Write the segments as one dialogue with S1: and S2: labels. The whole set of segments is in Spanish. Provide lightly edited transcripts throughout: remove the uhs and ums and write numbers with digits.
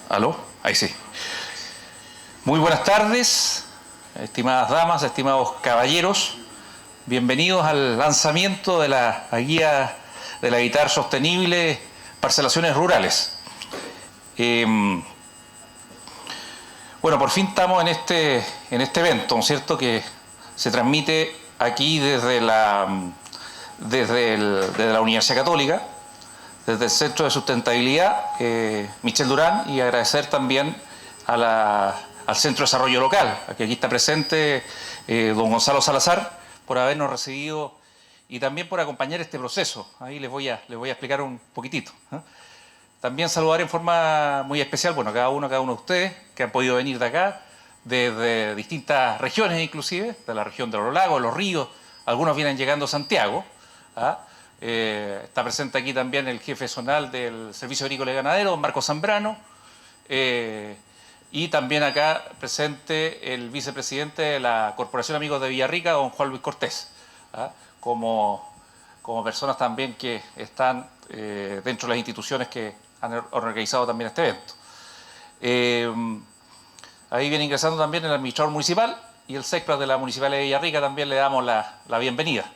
S1: ¿Aló? Ahí sí. Muy buenas tardes, estimadas damas, estimados caballeros. Bienvenidos al lanzamiento de la guía del habitar sostenible, parcelaciones rurales. Bueno, por fin estamos en este evento, ¿no es cierto?, que se transmite aquí desde la Universidad Católica, desde el Centro de Sustentabilidad, Michel Durán, y agradecer también al Centro de Desarrollo Local, que aquí está presente don Gonzalo Salazar, por habernos recibido y también por acompañar este proceso. Ahí les voy a explicar un poquitito. También saludar en forma muy especial, bueno, cada uno de ustedes que han podido venir de acá, desde distintas regiones inclusive, de la región de los lagos, los ríos, algunos vienen llegando a Santiago. Está presente aquí también el jefe zonal del Servicio Agrícola y Ganadero, don Marco Zambrano, y también acá presente el vicepresidente de la Corporación Amigos de Villarrica, don Juan Luis Cortés, como personas también que están dentro de las instituciones que han organizado también este evento. Ahí viene ingresando también el administrador municipal y el SECPRA de la Municipalidad de Villarrica, también le damos la bienvenida.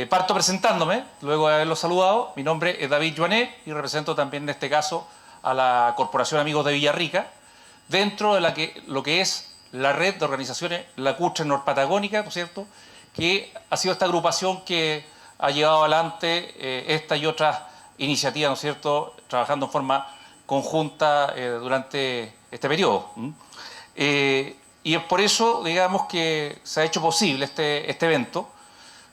S1: Parto presentándome, luego de haberlo saludado. Mi nombre es David Joanet y represento también en este caso a la Corporación Amigos de Villarrica, dentro de lo que es la red de organizaciones lacustres norpatagónicas, ¿no es cierto?, que ha sido esta agrupación que ha llevado adelante esta y otras iniciativas, ¿no es cierto?, trabajando en forma conjunta durante este periodo. Y es por eso, digamos, que se ha hecho posible este evento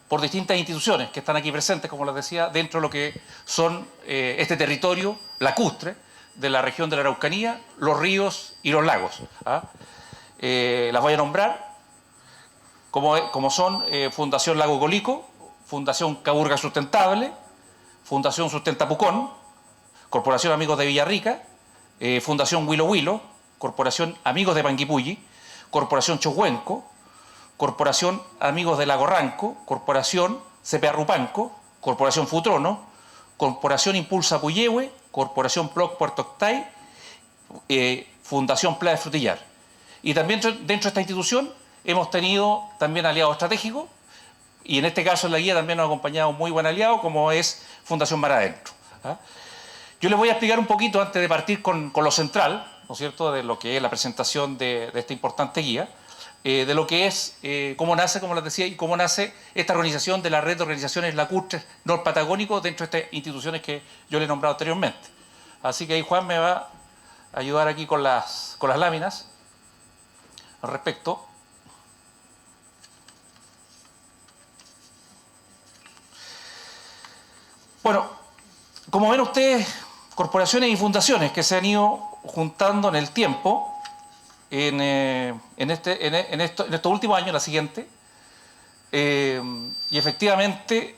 S1: por distintas instituciones que están aquí presentes, como les decía, dentro de lo que son este territorio lacustre de la región de la Araucanía, los ríos y los lagos. Las voy a nombrar, como son Fundación Lago Colico, Fundación Caburga Sustentable, Fundación Sustenta Pucón, Corporación Amigos de Villarrica, Fundación Huilo Huilo, Corporación Amigos de Panguipulli, Corporación Chocuenco, Corporación Amigos de Lago Ranco, Corporación CPA Rupanco, Corporación Futrono, Corporación Impulsa Puyehue, Corporación PLOC Puerto Octay, Fundación Playa Frutillar. Y también dentro de esta institución hemos tenido también aliados estratégicos, y en este caso en la guía también nos ha acompañado un muy buen aliado, como es Fundación Mar Adentro. Yo les voy a explicar un poquito, antes de partir con lo central, ¿no es cierto?, de lo que es la presentación de esta importante guía, de lo que es, cómo nace, como les decía, y cómo nace esta organización de la red de organizaciones lacustres norpatagónicos dentro de estas instituciones que yo les he nombrado anteriormente. Así que ahí Juan me va a ayudar aquí con las láminas al respecto. Bueno, como ven ustedes, corporaciones y fundaciones que se han ido juntando en el tiempo, en estos últimos años, la siguiente, y efectivamente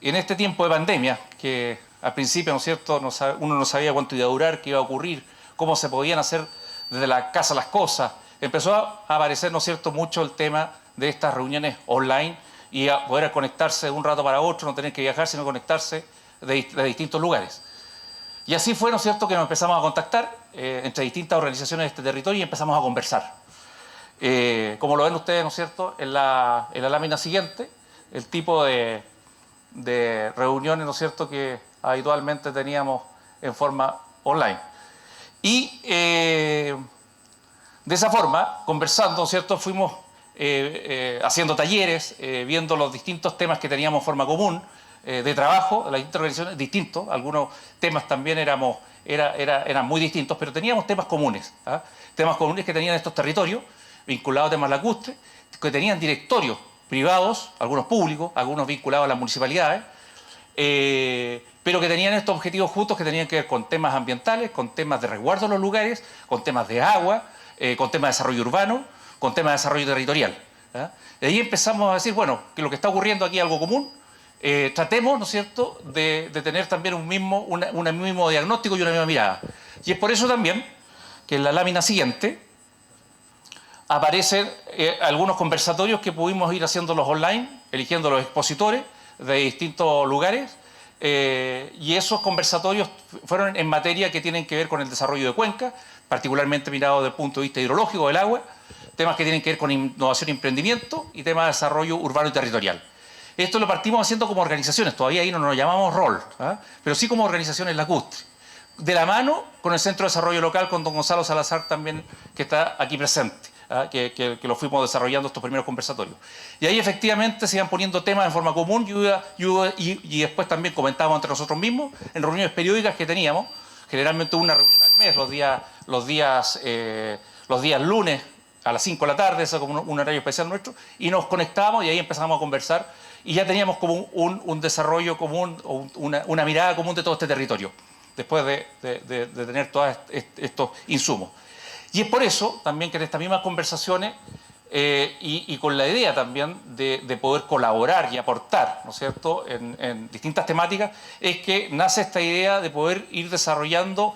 S1: en este tiempo de pandemia, que al principio, ¿no es cierto?, uno no sabía cuánto iba a durar, qué iba a ocurrir, cómo se podían hacer desde la casa las cosas, empezó a aparecer, ¿no es cierto?, mucho el tema de estas reuniones online y a poder conectarse de un rato para otro, no tener que viajar, sino conectarse de distintos lugares. Y así fue, ¿no es cierto?, que nos empezamos a contactar entre distintas organizaciones de este territorio y empezamos a conversar. Como lo ven ustedes, ¿no es cierto?, en la lámina siguiente, el tipo de reuniones, ¿no es cierto?, que habitualmente teníamos en forma online. Y de esa forma, conversando, ¿no es cierto?, fuimos haciendo talleres, viendo los distintos temas que teníamos en forma común, de trabajo, de las distintas organizaciones, distintos. Algunos temas también eran muy distintos, pero teníamos temas comunes. Temas comunes que tenían estos territorios, vinculados a temas lacustres, que tenían directorios privados, algunos públicos, algunos vinculados a las municipalidades, pero que tenían estos objetivos juntos que tenían que ver con temas ambientales, con temas de resguardo de los lugares, con temas de agua, con temas de desarrollo urbano, con temas de desarrollo territorial. Y ahí empezamos a decir, bueno, que lo que está ocurriendo aquí es algo común, tratemos, ¿no es cierto?, de tener también un mismo diagnóstico y una misma mirada. Y es por eso también que en la lámina siguiente aparecen algunos conversatorios que pudimos ir haciéndolos online, eligiendo los expositores de distintos lugares, y esos conversatorios fueron en materia que tienen que ver con el desarrollo de cuencas, particularmente mirado desde el punto de vista hidrológico del agua, temas que tienen que ver con innovación y emprendimiento y temas de desarrollo urbano y territorial. Esto lo partimos haciendo como organizaciones, todavía ahí no nos llamamos rol, pero sí como organizaciones lacustres, de la mano con el Centro de Desarrollo Local, con don Gonzalo Salazar también, que está aquí presente. Que lo fuimos desarrollando estos primeros conversatorios. Y ahí efectivamente se iban poniendo temas en forma común y después también comentábamos entre nosotros mismos en reuniones periódicas que teníamos, generalmente una reunión al mes, los días lunes a las 5 de la tarde, eso como un horario especial nuestro, y nos conectábamos y ahí empezamos a conversar y ya teníamos como un desarrollo común, una mirada común de todo este territorio, después de tener todos estos insumos. Y es por eso también que en estas mismas conversaciones y con la idea también de poder colaborar y aportar, ¿no es cierto?, en distintas temáticas, es que nace esta idea de poder ir desarrollando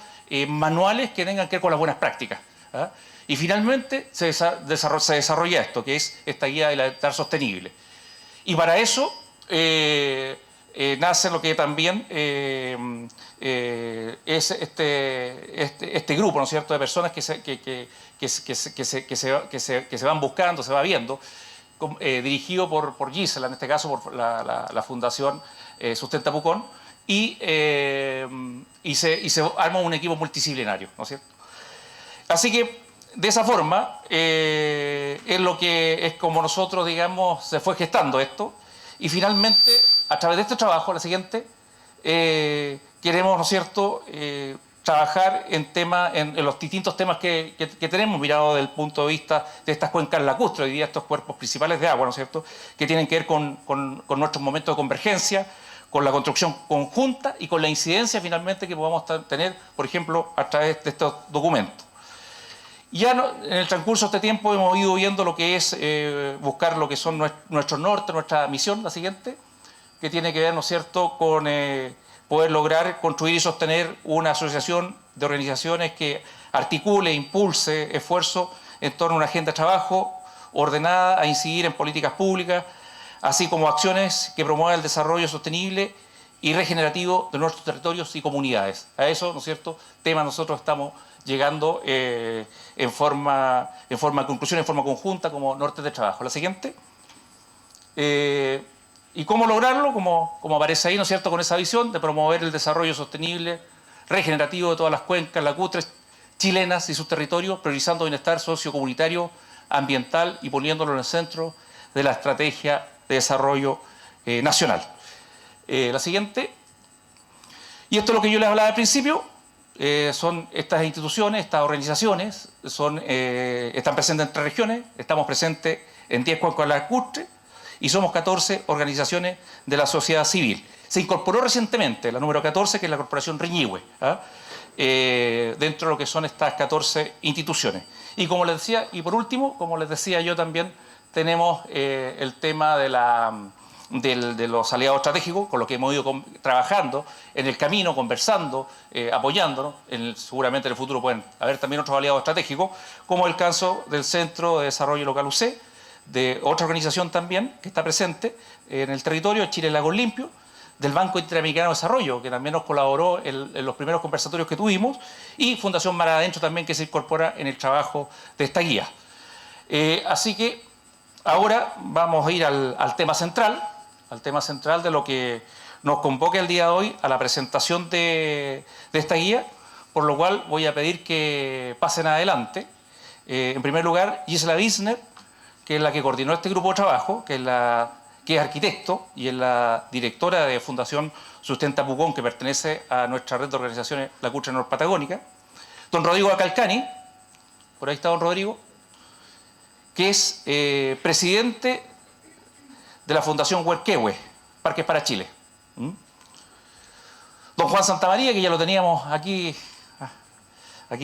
S1: manuales que tengan que ver con las buenas prácticas. Y finalmente se desarrolla esto, que es esta guía de la bienestar sostenible. Y para eso nace lo que también es este grupo, ¿no es cierto?, de personas que se van buscando, se va viendo, dirigido por Gisela, en este caso por la Fundación Sustenta Pucón, y se arma un equipo multidisciplinario, ¿no es cierto? Así que, de esa forma, es lo que es como nosotros, digamos, se fue gestando esto, y finalmente, a través de este trabajo, la siguiente, queremos, ¿no es cierto?, trabajar en los distintos temas que tenemos, mirado desde el punto de vista de estas cuencas lacustres, hoy día estos cuerpos principales de agua, ¿no es cierto?, que tienen que ver con nuestros momentos de convergencia, con la construcción conjunta y con la incidencia finalmente que podamos tener, por ejemplo, a través de estos documentos. Ya en el transcurso de este tiempo hemos ido viendo lo que es buscar lo que son nuestros norte, nuestra misión, la siguiente, que tiene que ver, ¿no es cierto?, con poder lograr construir y sostener una asociación de organizaciones que articule, impulse esfuerzos en torno a una agenda de trabajo ordenada a incidir en políticas públicas, así como acciones que promuevan el desarrollo sostenible y regenerativo de nuestros territorios y comunidades. A eso, ¿no es cierto?, tema nosotros estamos llegando en forma de conclusión, en forma conjunta, como norte de trabajo. La siguiente. ¿Y cómo lograrlo? Como aparece ahí, ¿no es cierto?, con esa visión de promover el desarrollo sostenible, regenerativo de todas las cuencas lacustres chilenas y sus territorios, priorizando bienestar sociocomunitario, ambiental y poniéndolo en el centro de la estrategia de desarrollo nacional. La siguiente. Y esto es lo que yo les hablaba al principio. Son estas instituciones, estas organizaciones, están presentes en 3 regiones, estamos presentes en 10 cuencas lacustres y somos 14 organizaciones de la sociedad civil. Se incorporó recientemente la número 14, que es la Corporación Riñihue, dentro de lo que son estas 14 instituciones. Y como les decía, y por último, como les decía yo también, tenemos el tema de los aliados estratégicos, con los que hemos ido trabajando en el camino, conversando, apoyándonos. Seguramente en el futuro pueden haber también otros aliados estratégicos, como el caso del Centro de Desarrollo Local UC, de otra organización también que está presente en el territorio, Chile Lagos Limpios, del Banco Interamericano de Desarrollo, que también nos colaboró en los primeros conversatorios que tuvimos, y Fundación Mar Adentro también, que se incorpora en el trabajo de esta guía. Así que ahora vamos a ir al tema central de lo que nos convoca el día de hoy a la presentación de esta guía, por lo cual voy a pedir que pasen adelante. En primer lugar, Gisela Wisner, que es la que coordinó este grupo de trabajo, que es arquitecto y es la directora de Fundación Sustenta Pucón, que pertenece a nuestra red de organizaciones lacustre norpatagónica. Don Rodrigo Acalcani, por ahí está don Rodrigo, que es presidente de la Fundación Huerquehue, Parques para Chile. Don Juan Santamaría, que ya lo teníamos aquí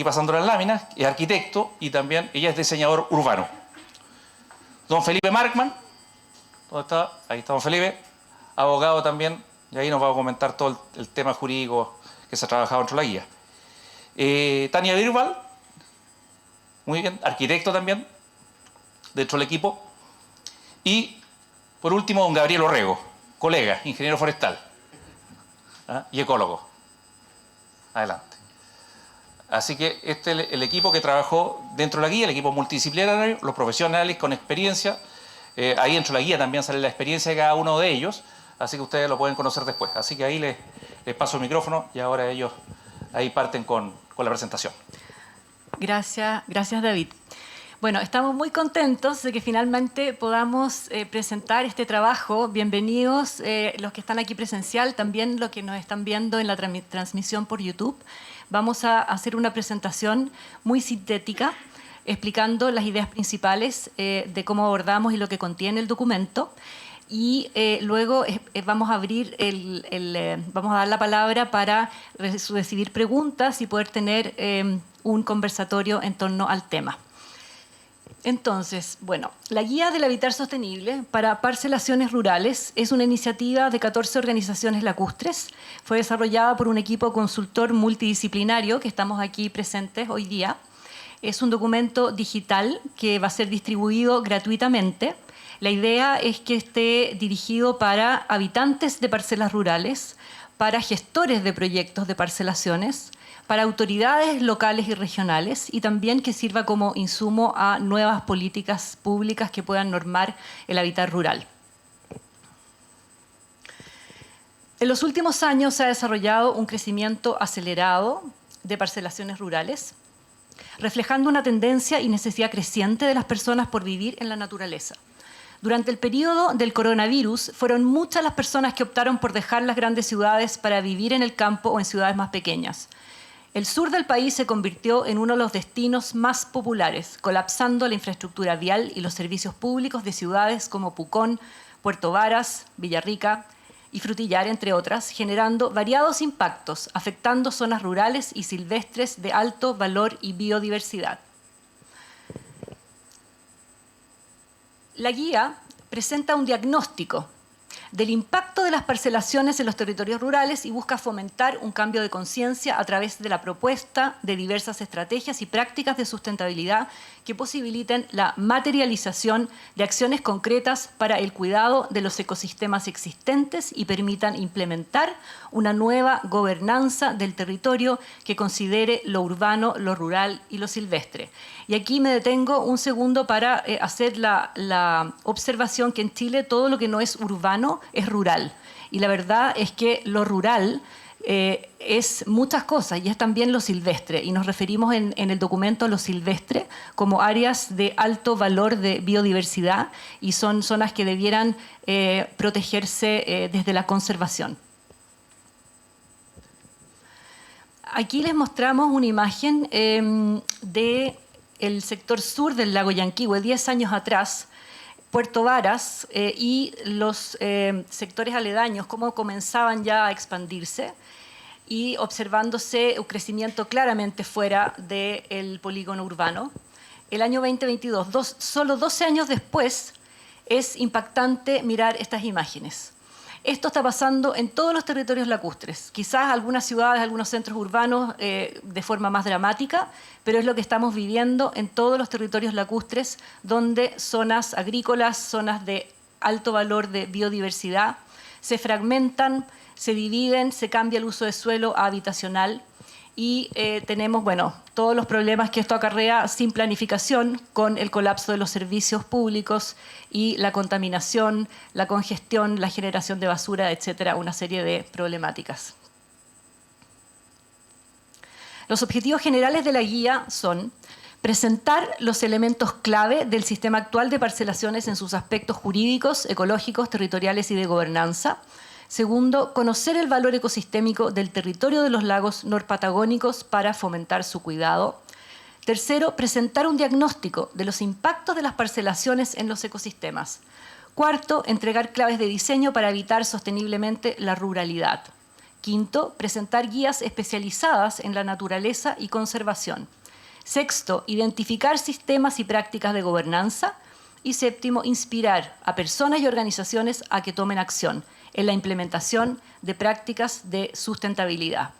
S1: pasando las láminas, es arquitecto y también ella es diseñador urbano. Don Felipe Markman, ¿dónde está? Ahí está don Felipe, abogado también, y ahí nos va a comentar todo el tema jurídico que se ha trabajado dentro de la guía. Tania Virval, muy bien, arquitecto también, dentro del equipo. Y, por último, don Gabriel Orrego, colega, ingeniero forestal. y ecólogos. Adelante. Así que este es el equipo que trabajó dentro de la guía, el equipo multidisciplinario, los profesionales con experiencia. Ahí dentro de la guía también sale la experiencia de cada uno de ellos, así que ustedes lo pueden conocer después. Así que ahí les paso el micrófono y ahora ellos ahí parten con la presentación.
S2: Gracias David. Bueno, estamos muy contentos de que finalmente podamos presentar este trabajo. Bienvenidos los que están aquí presencial, también los que nos están viendo en la transmisión por YouTube. Vamos a hacer una presentación muy sintética, explicando las ideas principales de cómo abordamos y lo que contiene el documento. Y luego vamos a abrir vamos a dar la palabra para recibir preguntas y poder tener un conversatorio en torno al tema. Entonces, bueno, la Guía del Habitar Sostenible para Parcelaciones Rurales es una iniciativa de 14 organizaciones lacustres. Fue desarrollada por un equipo consultor multidisciplinario que estamos aquí presentes hoy día. Es un documento digital que va a ser distribuido gratuitamente. La idea es que esté dirigido para habitantes de parcelas rurales, para gestores de proyectos de parcelaciones, para autoridades locales y regionales y también que sirva como insumo a nuevas políticas públicas que puedan normar el hábitat rural. En los últimos años se ha desarrollado un crecimiento acelerado de parcelaciones rurales, reflejando una tendencia y necesidad creciente de las personas por vivir en la naturaleza. Durante el periodo del coronavirus, fueron muchas las personas que optaron por dejar las grandes ciudades para vivir en el campo o en ciudades más pequeñas. El sur del país se convirtió en uno de los destinos más populares, colapsando la infraestructura vial y los servicios públicos de ciudades como Pucón, Puerto Varas, Villarrica y Frutillar, entre otras, generando variados impactos, afectando zonas rurales y silvestres de alto valor y biodiversidad. La guía presenta un diagnóstico del impacto de las parcelaciones en los territorios rurales y busca fomentar un cambio de conciencia a través de la propuesta de diversas estrategias y prácticas de sustentabilidad que posibiliten la materialización de acciones concretas para el cuidado de los ecosistemas existentes y permitan implementar una nueva gobernanza del territorio que considere lo urbano, lo rural y lo silvestre. Y aquí me detengo un segundo para hacer la observación que en Chile todo lo que no es urbano es rural. Y la verdad es que lo rural es muchas cosas y es también lo silvestre. Y nos referimos en el documento a lo silvestre como áreas de alto valor de biodiversidad y son zonas que debieran protegerse desde la conservación. Aquí les mostramos una imagen del sector sur del lago Yanquihue, 10 años atrás, Puerto Varas y los sectores aledaños, cómo comenzaban ya a expandirse y observándose un crecimiento claramente fuera del polígono urbano. El año 2022, solo 12 años después, es impactante mirar estas imágenes. Esto está pasando en todos los territorios lacustres, quizás algunas ciudades, algunos centros urbanos de forma más dramática, pero es lo que estamos viviendo en todos los territorios lacustres, donde zonas agrícolas, zonas de alto valor de biodiversidad, se fragmentan, se dividen, se cambia el uso de suelo a habitacional y tenemos, bueno, todos los problemas que esto acarrea sin planificación con el colapso de los servicios públicos y la contaminación, la congestión, la generación de basura, etcétera, una serie de problemáticas. Los objetivos generales de la guía son presentar los elementos clave del sistema actual de parcelaciones en sus aspectos jurídicos, ecológicos, territoriales y de gobernanza. Segundo, conocer el valor ecosistémico del territorio de los lagos norpatagónicos para fomentar su cuidado. Tercero, presentar un diagnóstico de los impactos de las parcelaciones en los ecosistemas. Cuarto, entregar claves de diseño para evitar sosteniblemente la ruralidad. Quinto, presentar guías especializadas en la naturaleza y conservación. Sexto, identificar sistemas y prácticas de gobernanza. Y séptimo, inspirar a personas y organizaciones a que tomen acción en la implementación de prácticas de sustentabilidad.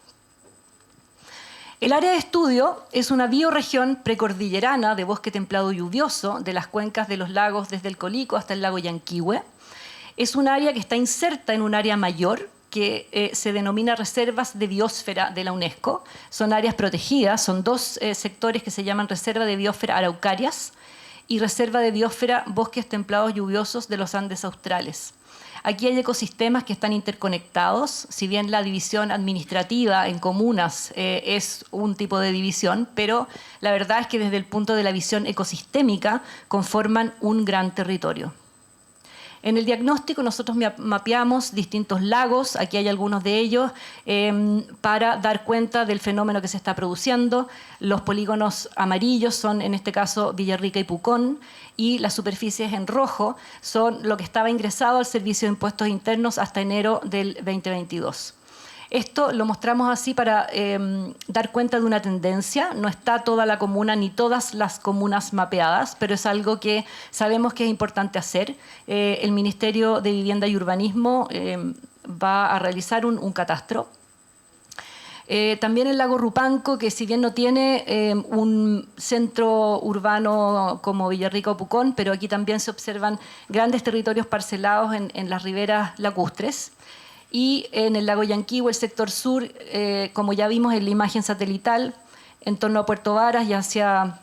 S2: El área de estudio es una bioregión precordillerana de bosque templado lluvioso de las cuencas de los lagos desde el Colico hasta el lago Yanquihue. Es un área que está inserta en un área mayor que se denomina reservas de biosfera de la UNESCO. Son áreas protegidas, son dos sectores que se llaman Reserva de Biosfera Araucarias y Reserva de Biosfera Bosques Templados Lluviosos de los Andes Australes. Aquí hay ecosistemas que están interconectados, si bien la división administrativa en comunas es un tipo de división, pero la verdad es que desde el punto de la visión ecosistémica conforman un gran territorio. En el diagnóstico nosotros mapeamos distintos lagos, aquí hay algunos de ellos, para dar cuenta del fenómeno que se está produciendo. Los polígonos amarillos son, en este caso, Villarrica y Pucón, y las superficies en rojo son lo que estaba ingresado al Servicio de Impuestos Internos hasta enero del 2022. Esto lo mostramos así para dar cuenta de una tendencia. No está toda la comuna ni todas las comunas mapeadas, pero es algo que sabemos que es importante hacer. El Ministerio de Vivienda y Urbanismo va a realizar un catastro. También el lago Rupanco, que si bien no tiene un centro urbano como Villarrica o Pucón, pero aquí también se observan grandes territorios parcelados en las riberas lacustres. Y en el lago Yanquihue, el sector sur, como ya vimos en la imagen satelital, en torno a Puerto Varas y hacia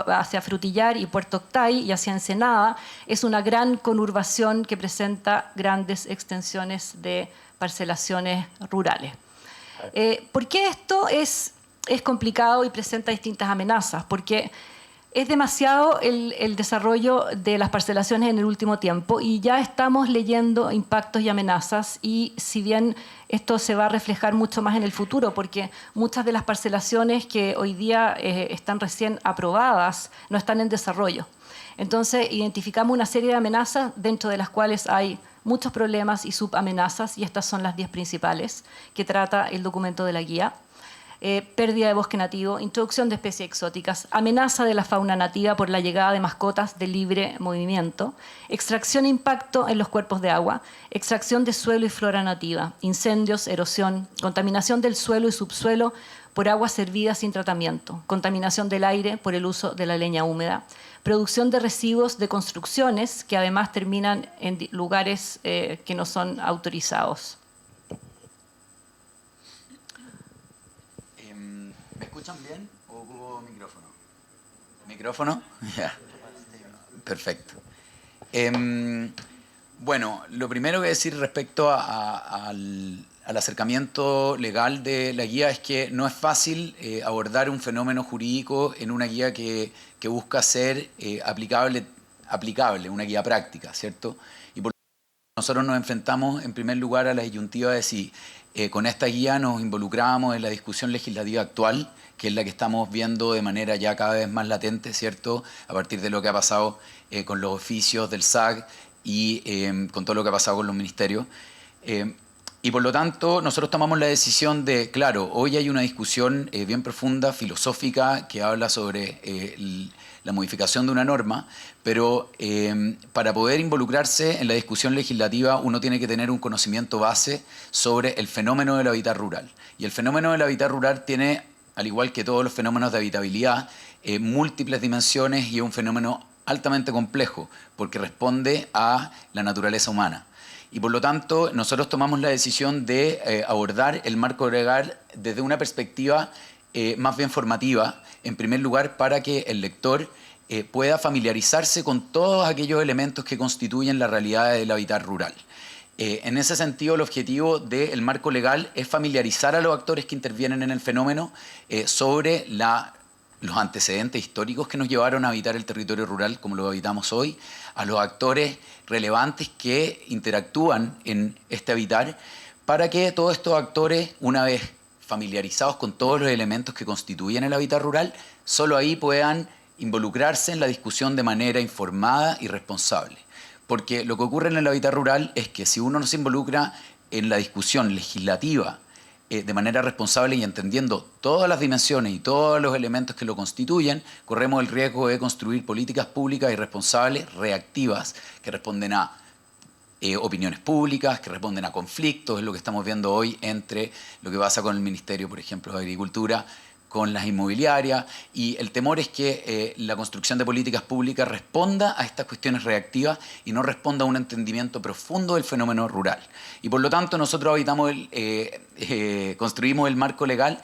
S2: hacia Frutillar y Puerto Octay y hacia Ensenada, es una gran conurbación que presenta grandes extensiones de parcelaciones rurales. ¿Por qué esto es complicado y presenta distintas amenazas? Porque es demasiado el desarrollo de las parcelaciones en el último tiempo y ya estamos leyendo impactos y amenazas, y si bien esto se va a reflejar mucho más en el futuro, porque muchas de las parcelaciones que hoy día están recién aprobadas no están en desarrollo. Entonces identificamos una serie de amenazas dentro de las cuales hay muchos problemas y subamenazas, y estas son las 10 principales que trata el documento de la guía. Pérdida de bosque nativo, introducción de especies exóticas, amenaza de la fauna nativa por la llegada de mascotas de libre movimiento, extracción e impacto en los cuerpos de agua, extracción de suelo y flora nativa, incendios, erosión, contaminación del suelo y subsuelo por aguas servidas sin tratamiento, contaminación del aire por el uso de la leña húmeda, producción de residuos de construcciones que además terminan en lugares que no son autorizados.
S3: ¿Me escuchan bien o ocupo micrófono? ¿Micrófono? Ya. Perfecto. Bueno, lo primero que decir respecto al acercamiento legal de la guía es que no es fácil abordar un fenómeno jurídico en una guía que busca ser aplicable, una guía práctica, ¿cierto? Y por lo tanto nosotros nos enfrentamos en primer lugar a la disyuntiva de si con esta guía nos involucrábamos en la discusión legislativa actual, que es la que estamos viendo de manera ya cada vez más latente, ¿cierto? A partir de lo que ha pasado con los oficios del SAG y con todo lo que ha pasado con los ministerios. Y por lo tanto, nosotros tomamos la decisión de, claro, hoy hay una discusión bien profunda, filosófica, que habla sobre la modificación de una norma, pero para poder involucrarse en la discusión legislativa uno tiene que tener un conocimiento base sobre el fenómeno del hábitat rural. Y el fenómeno del hábitat rural tiene, al igual que todos los fenómenos de habitabilidad, múltiples dimensiones y es un fenómeno altamente complejo porque responde a la naturaleza humana. Y por lo tanto, nosotros tomamos la decisión de abordar el marco legal desde una perspectiva más bien formativa, en primer lugar, para que el lector pueda familiarizarse con todos aquellos elementos que constituyen la realidad del hábitat rural. En ese sentido, el objetivo del marco legal es familiarizar a los actores que intervienen en el fenómeno sobre los antecedentes históricos que nos llevaron a habitar el territorio rural como lo habitamos hoy, a los actores relevantes que interactúan en este habitar, para que todos estos actores, una vez familiarizados con todos los elementos que constituyen el hábitat rural, solo ahí puedan involucrarse en la discusión de manera informada y responsable. Porque lo que ocurre en el hábitat rural es que si uno no se involucra en la discusión legislativa de manera responsable y entendiendo todas las dimensiones y todos los elementos que lo constituyen, corremos el riesgo de construir políticas públicas irresponsables, reactivas, que responden a opiniones públicas, que responden a conflictos, es lo que estamos viendo hoy entre lo que pasa con el Ministerio, por ejemplo, de Agricultura, con las inmobiliarias, y el temor es que la construcción de políticas públicas responda a estas cuestiones reactivas y no responda a un entendimiento profundo del fenómeno rural. Y por lo tanto nosotros construimos el marco legal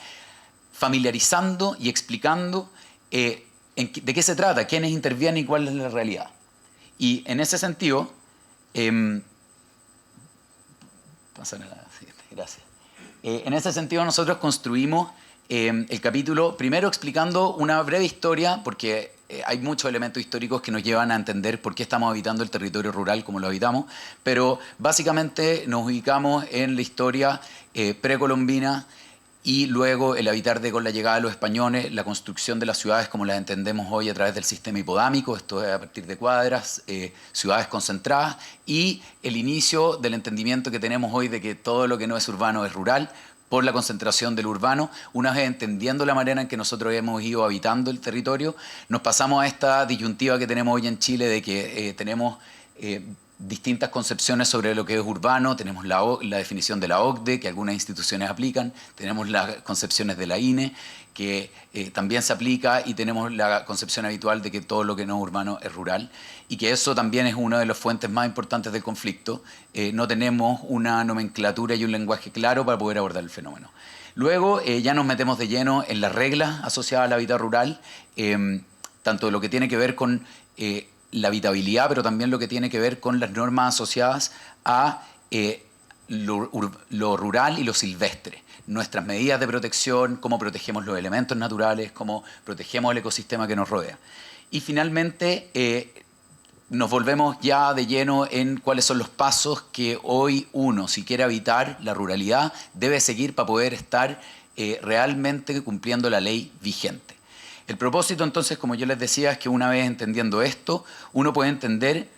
S3: familiarizando y explicando de qué se trata, quiénes intervienen y cuál es la realidad. Y en ese sentido, gracias. En ese sentido nosotros construimos el capítulo, primero explicando una breve historia, porque hay muchos elementos históricos que nos llevan a entender por qué estamos habitando el territorio rural como lo habitamos, pero básicamente nos ubicamos en la historia precolombina y luego el habitar con la llegada de los españoles, la construcción de las ciudades como las entendemos hoy a través del sistema hipodámico, esto es a partir de cuadras, ciudades concentradas, y el inicio del entendimiento que tenemos hoy de que todo lo que no es urbano es rural, por la concentración del urbano. Una vez entendiendo la manera en que nosotros hemos ido habitando el territorio, nos pasamos a esta disyuntiva que tenemos hoy en Chile de que tenemos distintas concepciones sobre lo que es urbano. Tenemos la definición de la OCDE, que algunas instituciones aplican, tenemos las concepciones de la INE, que también se aplica, y tenemos la concepción habitual de que todo lo que no es urbano es rural, y que eso también es una de las fuentes más importantes del conflicto. No tenemos una nomenclatura y un lenguaje claro para poder abordar el fenómeno. Luego ya nos metemos de lleno en las reglas asociadas al hábitat rural, tanto lo que tiene que ver con la habitabilidad, pero también lo que tiene que ver con las normas asociadas a lo rural y lo silvestre. Nuestras medidas de protección, cómo protegemos los elementos naturales, cómo protegemos el ecosistema que nos rodea. Y finalmente nos volvemos ya de lleno en cuáles son los pasos que hoy uno, si quiere habitar la ruralidad, debe seguir para poder estar realmente cumpliendo la ley vigente. El propósito entonces, como yo les decía, es que una vez entendiendo esto, uno puede entender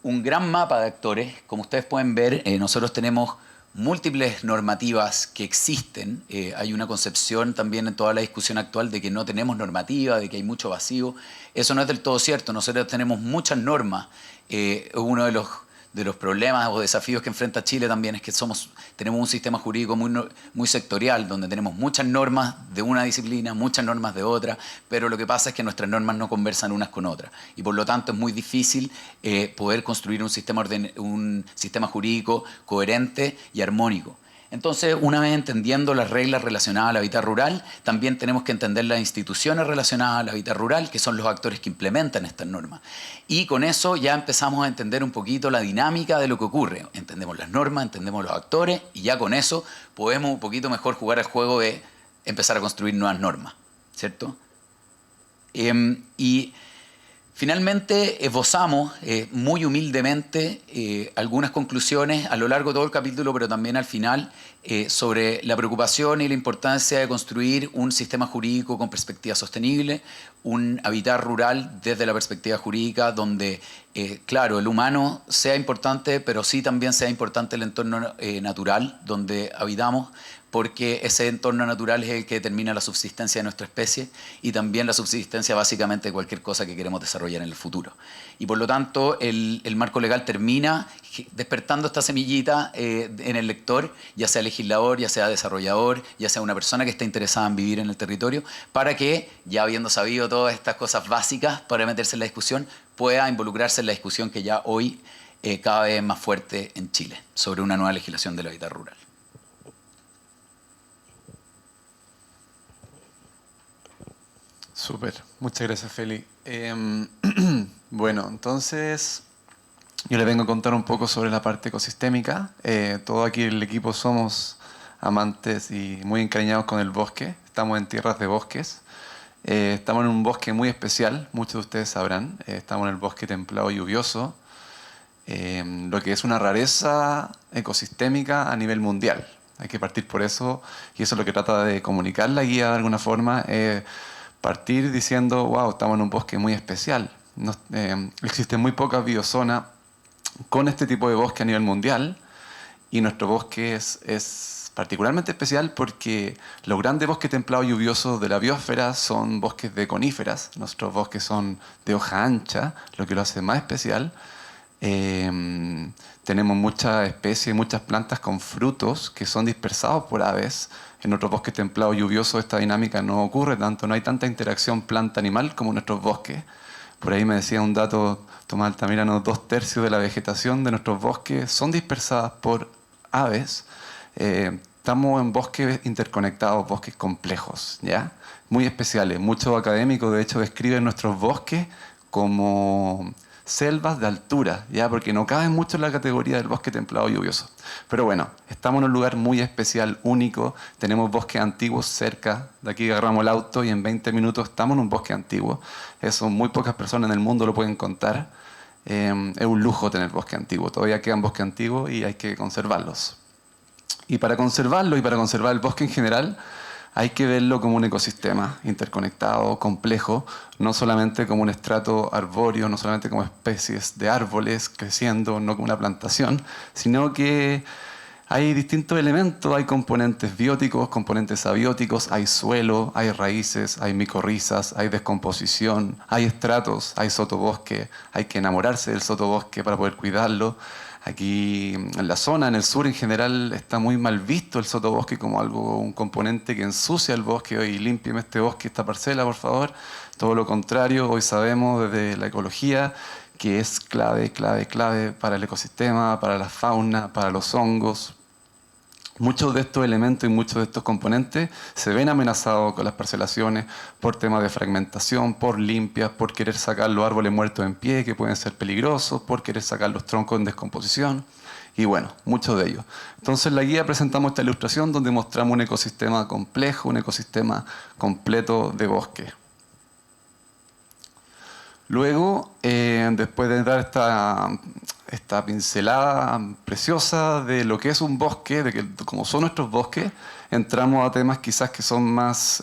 S3: un gran mapa de actores. Como ustedes pueden ver, nosotros tenemos múltiples normativas que existen. Hay una concepción también en toda la discusión actual de que no tenemos normativa, de que hay mucho vacío. Eso no es del todo cierto. Nosotros tenemos muchas normas. Uno de los problemas o desafíos que enfrenta Chile también es que tenemos un sistema jurídico muy sectorial, donde tenemos muchas normas de una disciplina, muchas normas de otra, pero lo que pasa es que nuestras normas no conversan unas con otras, y por lo tanto es muy difícil poder construir un sistema jurídico coherente y armónico. Entonces, una vez entendiendo las reglas relacionadas al hábitat rural, también tenemos que entender las instituciones relacionadas al hábitat rural, que son los actores que implementan estas normas. Y con eso ya empezamos a entender un poquito la dinámica de lo que ocurre. Entendemos las normas, entendemos los actores, y ya con eso podemos un poquito mejor jugar el juego de empezar a construir nuevas normas, ¿cierto? Y finalmente esbozamos muy humildemente algunas conclusiones a lo largo de todo el capítulo, pero también al final, sobre la preocupación y la importancia de construir un sistema jurídico con perspectiva sostenible, un hábitat rural desde la perspectiva jurídica donde, claro, el humano sea importante, pero sí también sea importante el entorno natural donde habitamos, porque ese entorno natural es el que determina la subsistencia de nuestra especie y también la subsistencia básicamente de cualquier cosa que queremos desarrollar en el futuro. Y por lo tanto, el marco legal termina despertando esta semillita en el lector, ya sea legislador, ya sea desarrollador, ya sea una persona que está interesada en vivir en el territorio, para que, ya habiendo sabido todas estas cosas básicas para meterse en la discusión, pueda involucrarse en la discusión que ya hoy cada vez es más fuerte en Chile sobre una nueva legislación del hábitat rural.
S4: Súper, muchas gracias, Feli. Bueno, entonces yo les vengo a contar un poco sobre la parte ecosistémica. Todo aquí el equipo somos amantes y muy encariñados con el bosque. Estamos en tierras de bosques. Estamos en un bosque muy especial, muchos de ustedes sabrán. Estamos en el bosque templado lluvioso, lo que es una rareza ecosistémica a nivel mundial. Hay que partir por eso, y eso es lo que trata de comunicar la guía de alguna forma. Partir diciendo, wow, estamos en un bosque muy especial. Existen muy pocas biozonas con este tipo de bosque a nivel mundial, y nuestro bosque es particularmente especial porque los grandes bosques templados lluviosos de la biosfera son bosques de coníferas. Nuestros bosques son de hoja ancha, lo que lo hace más especial. Tenemos muchas especies, muchas plantas con frutos que son dispersados por aves. En nuestros bosques templados lluviosos esta dinámica no ocurre tanto, no hay tanta interacción planta-animal como en nuestros bosques. Por ahí me decía un dato, Tomás Altamirano, 2/3 de la vegetación de nuestros bosques son dispersadas por aves. Estamos en bosques interconectados, bosques complejos, ¿ya? Muy especiales. Muchos académicos, de hecho, describen nuestros bosques como selvas de altura, ¿ya? Porque no caben mucho en la categoría del bosque templado lluvioso. Pero bueno, estamos en un lugar muy especial, único. Tenemos bosques antiguos cerca. De aquí agarramos el auto y en 20 minutos estamos en un bosque antiguo. Eso muy pocas personas en el mundo lo pueden contar. Es un lujo tener bosque antiguo. Todavía quedan bosques antiguos y hay que conservarlos. Y para conservarlo y para conservar el bosque en general, hay que verlo como un ecosistema interconectado, complejo, no solamente como un estrato arbóreo, no solamente como especies de árboles creciendo, no como una plantación, sino que hay distintos elementos, hay componentes bióticos, componentes abióticos, hay suelo, hay raíces, hay micorrizas, hay descomposición, hay estratos, hay sotobosque, hay que enamorarse del sotobosque para poder cuidarlo. Aquí en la zona, en el sur en general, está muy mal visto el sotobosque como algo, un componente que ensucia el bosque. Oye, límpieme este bosque, esta parcela, por favor. Todo lo contrario, hoy sabemos desde la ecología que es clave, clave, clave para el ecosistema, para la fauna, para los hongos. Muchos de estos elementos y muchos de estos componentes se ven amenazados con las parcelaciones por temas de fragmentación, por limpias, por querer sacar los árboles muertos en pie, que pueden ser peligrosos, por querer sacar los troncos en descomposición, y bueno, muchos de ellos. Entonces en la guía presentamos esta ilustración donde mostramos un ecosistema complejo, un ecosistema completo de bosque. Luego, después de dar esta pincelada preciosa de lo que es un bosque, de cómo son nuestros bosques, entramos a temas quizás que son más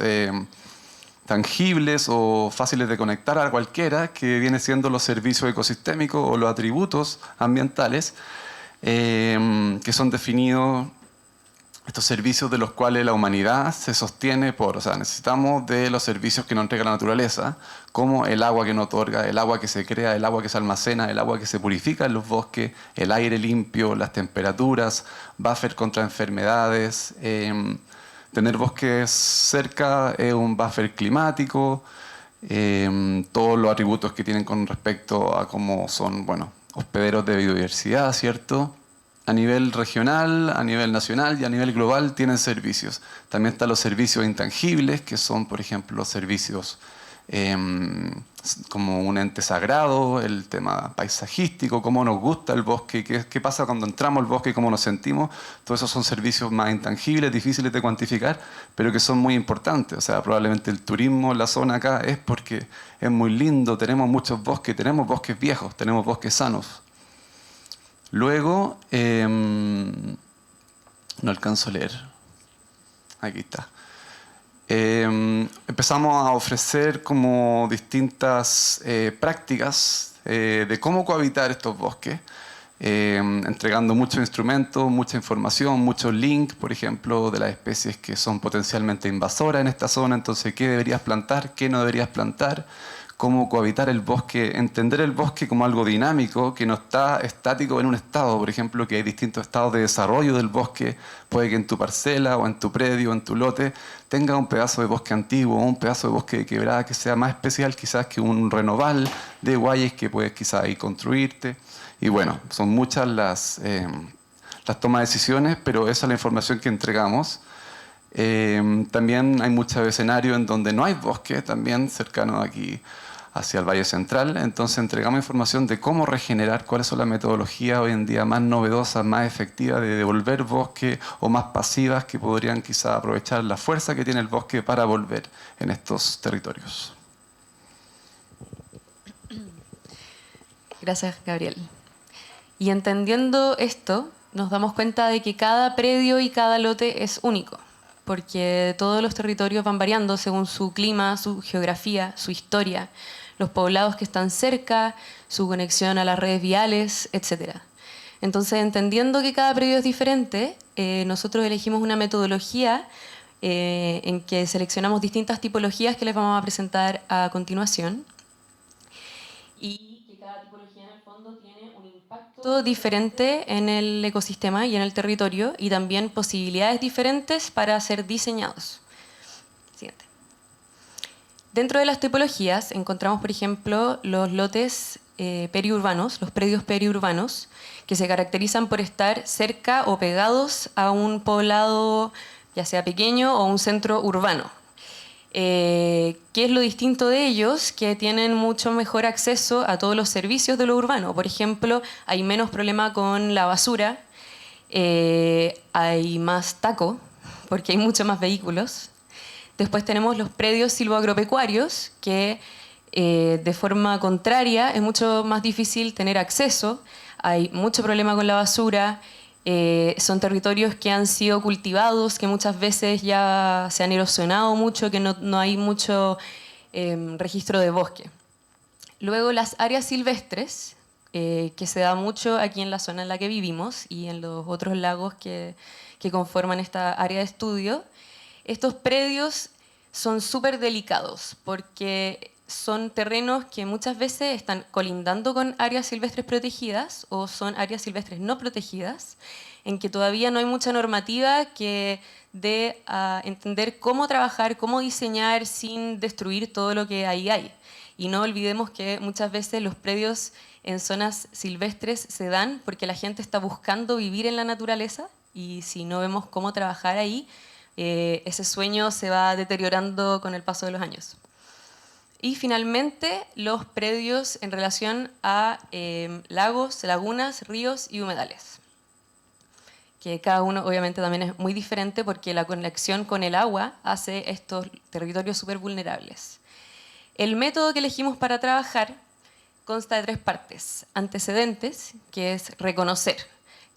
S4: tangibles o fáciles de conectar a cualquiera, que viene siendo los servicios ecosistémicos o los atributos ambientales, que son definidos, estos servicios de los cuales la humanidad se sostiene o sea, necesitamos de los servicios que nos entrega la naturaleza, como el agua que nos otorga, el agua que se crea, el agua que se almacena, el agua que se purifica en los bosques, el aire limpio, las temperaturas, buffer contra enfermedades. Tener bosques cerca es un buffer climático, todos los atributos que tienen con respecto a cómo son, bueno, hospederos de biodiversidad, ¿cierto? A nivel regional, a nivel nacional y a nivel global tienen servicios. También están los servicios intangibles, que son, por ejemplo, los servicios como un ente sagrado, el tema paisajístico, cómo nos gusta el bosque, qué pasa cuando entramos al bosque, cómo nos sentimos. Todos esos son servicios más intangibles, difíciles de cuantificar, pero que son muy importantes. O sea, probablemente el turismo en la zona acá es porque es muy lindo, tenemos muchos bosques, tenemos bosques viejos, tenemos bosques sanos. Luego, no alcanzo a leer. Aquí está. Empezamos a ofrecer como distintas prácticas de cómo cohabitar estos bosques, entregando muchos instrumentos, mucha información, muchos links, por ejemplo, de las especies que son potencialmente invasoras en esta zona. Entonces, ¿qué deberías plantar? ¿Qué no deberías plantar? Cómo cohabitar el bosque, entender el bosque como algo dinámico, que no está estático en un estado. Por ejemplo, que hay distintos estados de desarrollo del bosque. Puede que en tu parcela o en tu predio o en tu lote tenga un pedazo de bosque antiguo o un pedazo de bosque de quebrada que sea más especial quizás que un renoval de guayes que puedes quizás ahí construirte. Y bueno, son muchas las tomas de decisiones, pero esa es la información que entregamos. También hay muchos escenarios en donde no hay bosque, también cercano aquí hacia el Valle Central. Entonces entregamos información de cómo regenerar, cuáles son las metodologías hoy en día más novedosas, más efectivas de devolver bosque o más pasivas que podrían quizá aprovechar la fuerza que tiene el bosque para volver en estos territorios.
S5: Gracias, Gabriel. Y entendiendo esto, nos damos cuenta de que cada predio y cada lote es único, porque todos los territorios van variando según su clima, su geografía, su historia, los poblados que están cerca, su conexión a las redes viales, etc. Entonces, entendiendo que cada predio es diferente, nosotros elegimos una metodología en que seleccionamos distintas tipologías que les vamos a presentar a continuación. Y que cada tipología en el fondo tiene un impacto Todo diferente en el ecosistema y en el territorio y también posibilidades diferentes para ser diseñados. Siguiente. Dentro de las tipologías encontramos, por ejemplo, los lotes periurbanos, los predios periurbanos, que se caracterizan por estar cerca o pegados a un poblado, ya sea pequeño o un centro urbano. ¿Qué es lo distinto de ellos? Que tienen mucho mejor acceso a todos los servicios de lo urbano. Por ejemplo, hay menos problema con la basura, hay más taco, porque hay muchos más vehículos. Después tenemos los predios silvoagropecuarios, que de forma contraria es mucho más difícil tener acceso, hay mucho problema con la basura, son territorios que han sido cultivados, que muchas veces ya se han erosionado mucho, que no hay mucho registro de bosque. Luego las áreas silvestres, que se da mucho aquí en la zona en la que vivimos y en los otros lagos que conforman esta área de estudio. Estos predios son súper delicados porque son terrenos que muchas veces están colindando con áreas silvestres protegidas o son áreas silvestres no protegidas, en que todavía no hay mucha normativa que dé a entender cómo trabajar, cómo diseñar sin destruir todo lo que ahí hay. Y no olvidemos que muchas veces los predios en zonas silvestres se dan porque la gente está buscando vivir en la naturaleza y si no vemos cómo trabajar ahí, ese sueño se va deteriorando con el paso de los años. Y finalmente, los predios en relación a lagos, lagunas, ríos y humedales. Que cada uno obviamente también es muy diferente porque la conexión con el agua hace estos territorios súper vulnerables. El método que elegimos para trabajar consta de 3 partes. Antecedentes, que es reconocer.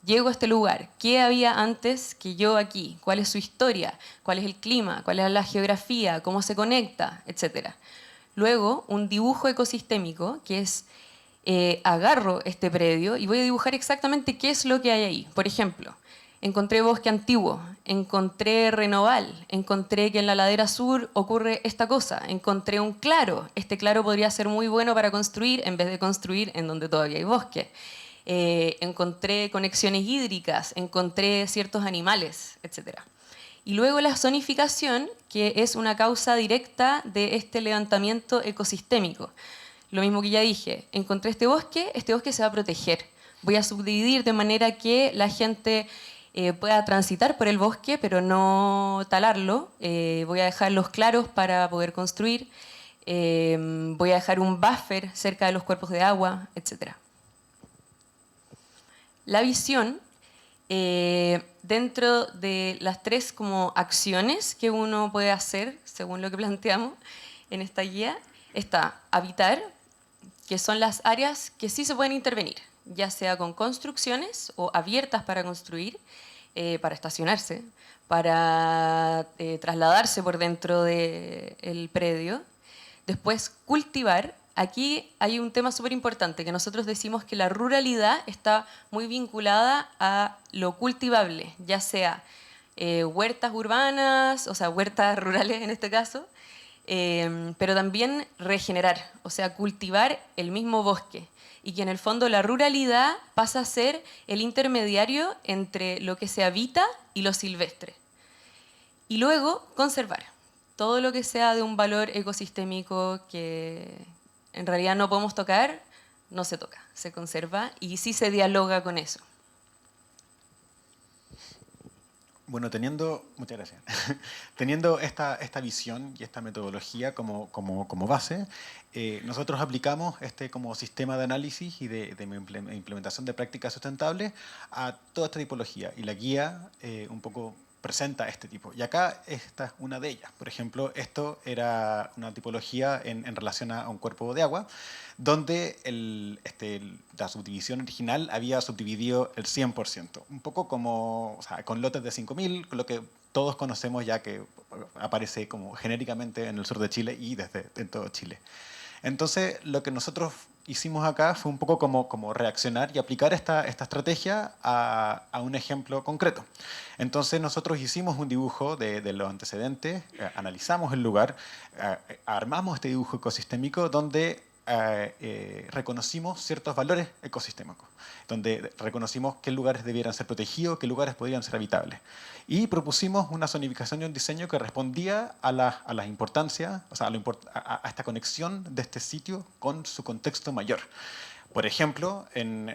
S5: Llego a este lugar, ¿qué había antes que yo aquí? ¿Cuál es su historia? ¿Cuál es el clima? ¿Cuál es la geografía? ¿Cómo se conecta? Etcétera. Luego, un dibujo ecosistémico, que es agarro este predio y voy a dibujar exactamente qué es lo que hay ahí. Por ejemplo, encontré bosque antiguo, encontré renoval, encontré que en la ladera sur ocurre esta cosa, encontré un claro. Este claro podría ser muy bueno para construir en vez de construir en donde todavía hay bosque. Encontré conexiones hídricas, encontré ciertos animales, etc. Y luego la zonificación, que es una causa directa de este levantamiento ecosistémico. Lo mismo que ya dije, encontré este bosque se va a proteger. Voy a subdividir de manera que la gente pueda transitar por el bosque, pero no talarlo. Voy a dejar los claros para poder construir. Voy a dejar un buffer cerca de los cuerpos de agua, etc. La visión, dentro de las 3 como acciones que uno puede hacer, según lo que planteamos en esta guía, está habitar, que son las áreas que sí se pueden intervenir, ya sea con construcciones o abiertas para construir, para estacionarse, para trasladarse por dentro del predio. Después, cultivar. Aquí hay un tema súper importante, que nosotros decimos que la ruralidad está muy vinculada a lo cultivable, ya sea huertas urbanas, o sea, huertas rurales en este caso, pero también regenerar, o sea, cultivar el mismo bosque. Y que en el fondo la ruralidad pasa a ser el intermediario entre lo que se habita y lo silvestre. Y luego, conservar. Todo lo que sea de un valor ecosistémico que en realidad no podemos tocar, no se toca, se conserva y sí se dialoga con eso.
S6: Bueno, muchas gracias. Teniendo esta visión y esta metodología como base, nosotros aplicamos este como sistema de análisis y de implementación de prácticas sustentables a toda esta tipología. Y la guía un poco presenta este tipo. Y acá esta es una de ellas. Por ejemplo, esto era una tipología en relación a un cuerpo de agua, donde la subdivisión original había subdividido el 100%. Un poco como, o sea, con lotes de 5.000, lo que todos conocemos ya que aparece como genéricamente en el sur de Chile y en todo Chile. Entonces, lo que nosotros hicimos acá fue un poco como reaccionar y aplicar esta estrategia a un ejemplo concreto. Entonces, nosotros hicimos un dibujo de los antecedentes, analizamos el lugar, armamos este dibujo ecosistémico donde reconocimos ciertos valores ecosistémicos, donde reconocimos qué lugares debieran ser protegidos, qué lugares podrían ser habitables. Y propusimos una zonificación y un diseño que respondía a las importancias, o sea, a esta conexión de este sitio con su contexto mayor. Por ejemplo,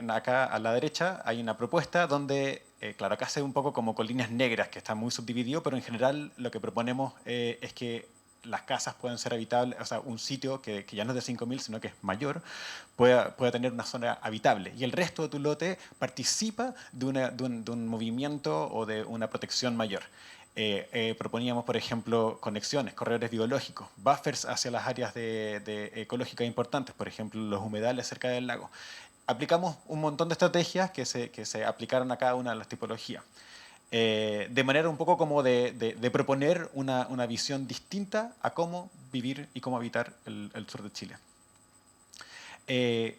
S6: acá a la derecha hay una propuesta donde, claro, acá se ve un poco como con líneas negras, que está muy subdividido, pero en general lo que proponemos es que las casas puedan ser habitables, o sea, un sitio que ya no es de 5.000, sino que es mayor, pueda tener una zona habitable. Y el resto de tu lote participa de un movimiento o de una protección mayor. Proponíamos, por ejemplo, conexiones, corredores biológicos, buffers hacia las áreas ecológicas importantes, por ejemplo, los humedales cerca del lago. Aplicamos un montón de estrategias que se aplicaron a cada una de las tipologías. De manera un poco como de proponer una visión distinta a cómo vivir y cómo habitar el sur de Chile.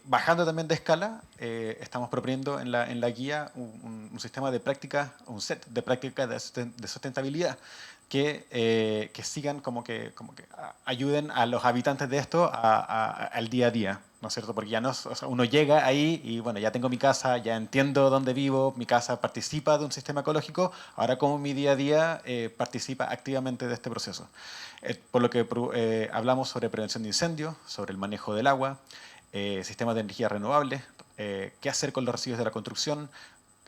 S6: Bajando también de escala, estamos proponiendo en la guía un sistema de prácticas, un set de prácticas de sustentabilidad que sigan como que ayuden a los habitantes de esto al día a día, ¿no es cierto? Porque ya no, o sea, uno llega ahí y bueno, ya tengo mi casa, ya entiendo dónde vivo, mi casa participa de un sistema ecológico, ahora como mi día a día participa activamente de este proceso. Por lo que hablamos sobre prevención de incendios, sobre el manejo del agua, sistemas de energía renovables, qué hacer con los residuos de la construcción,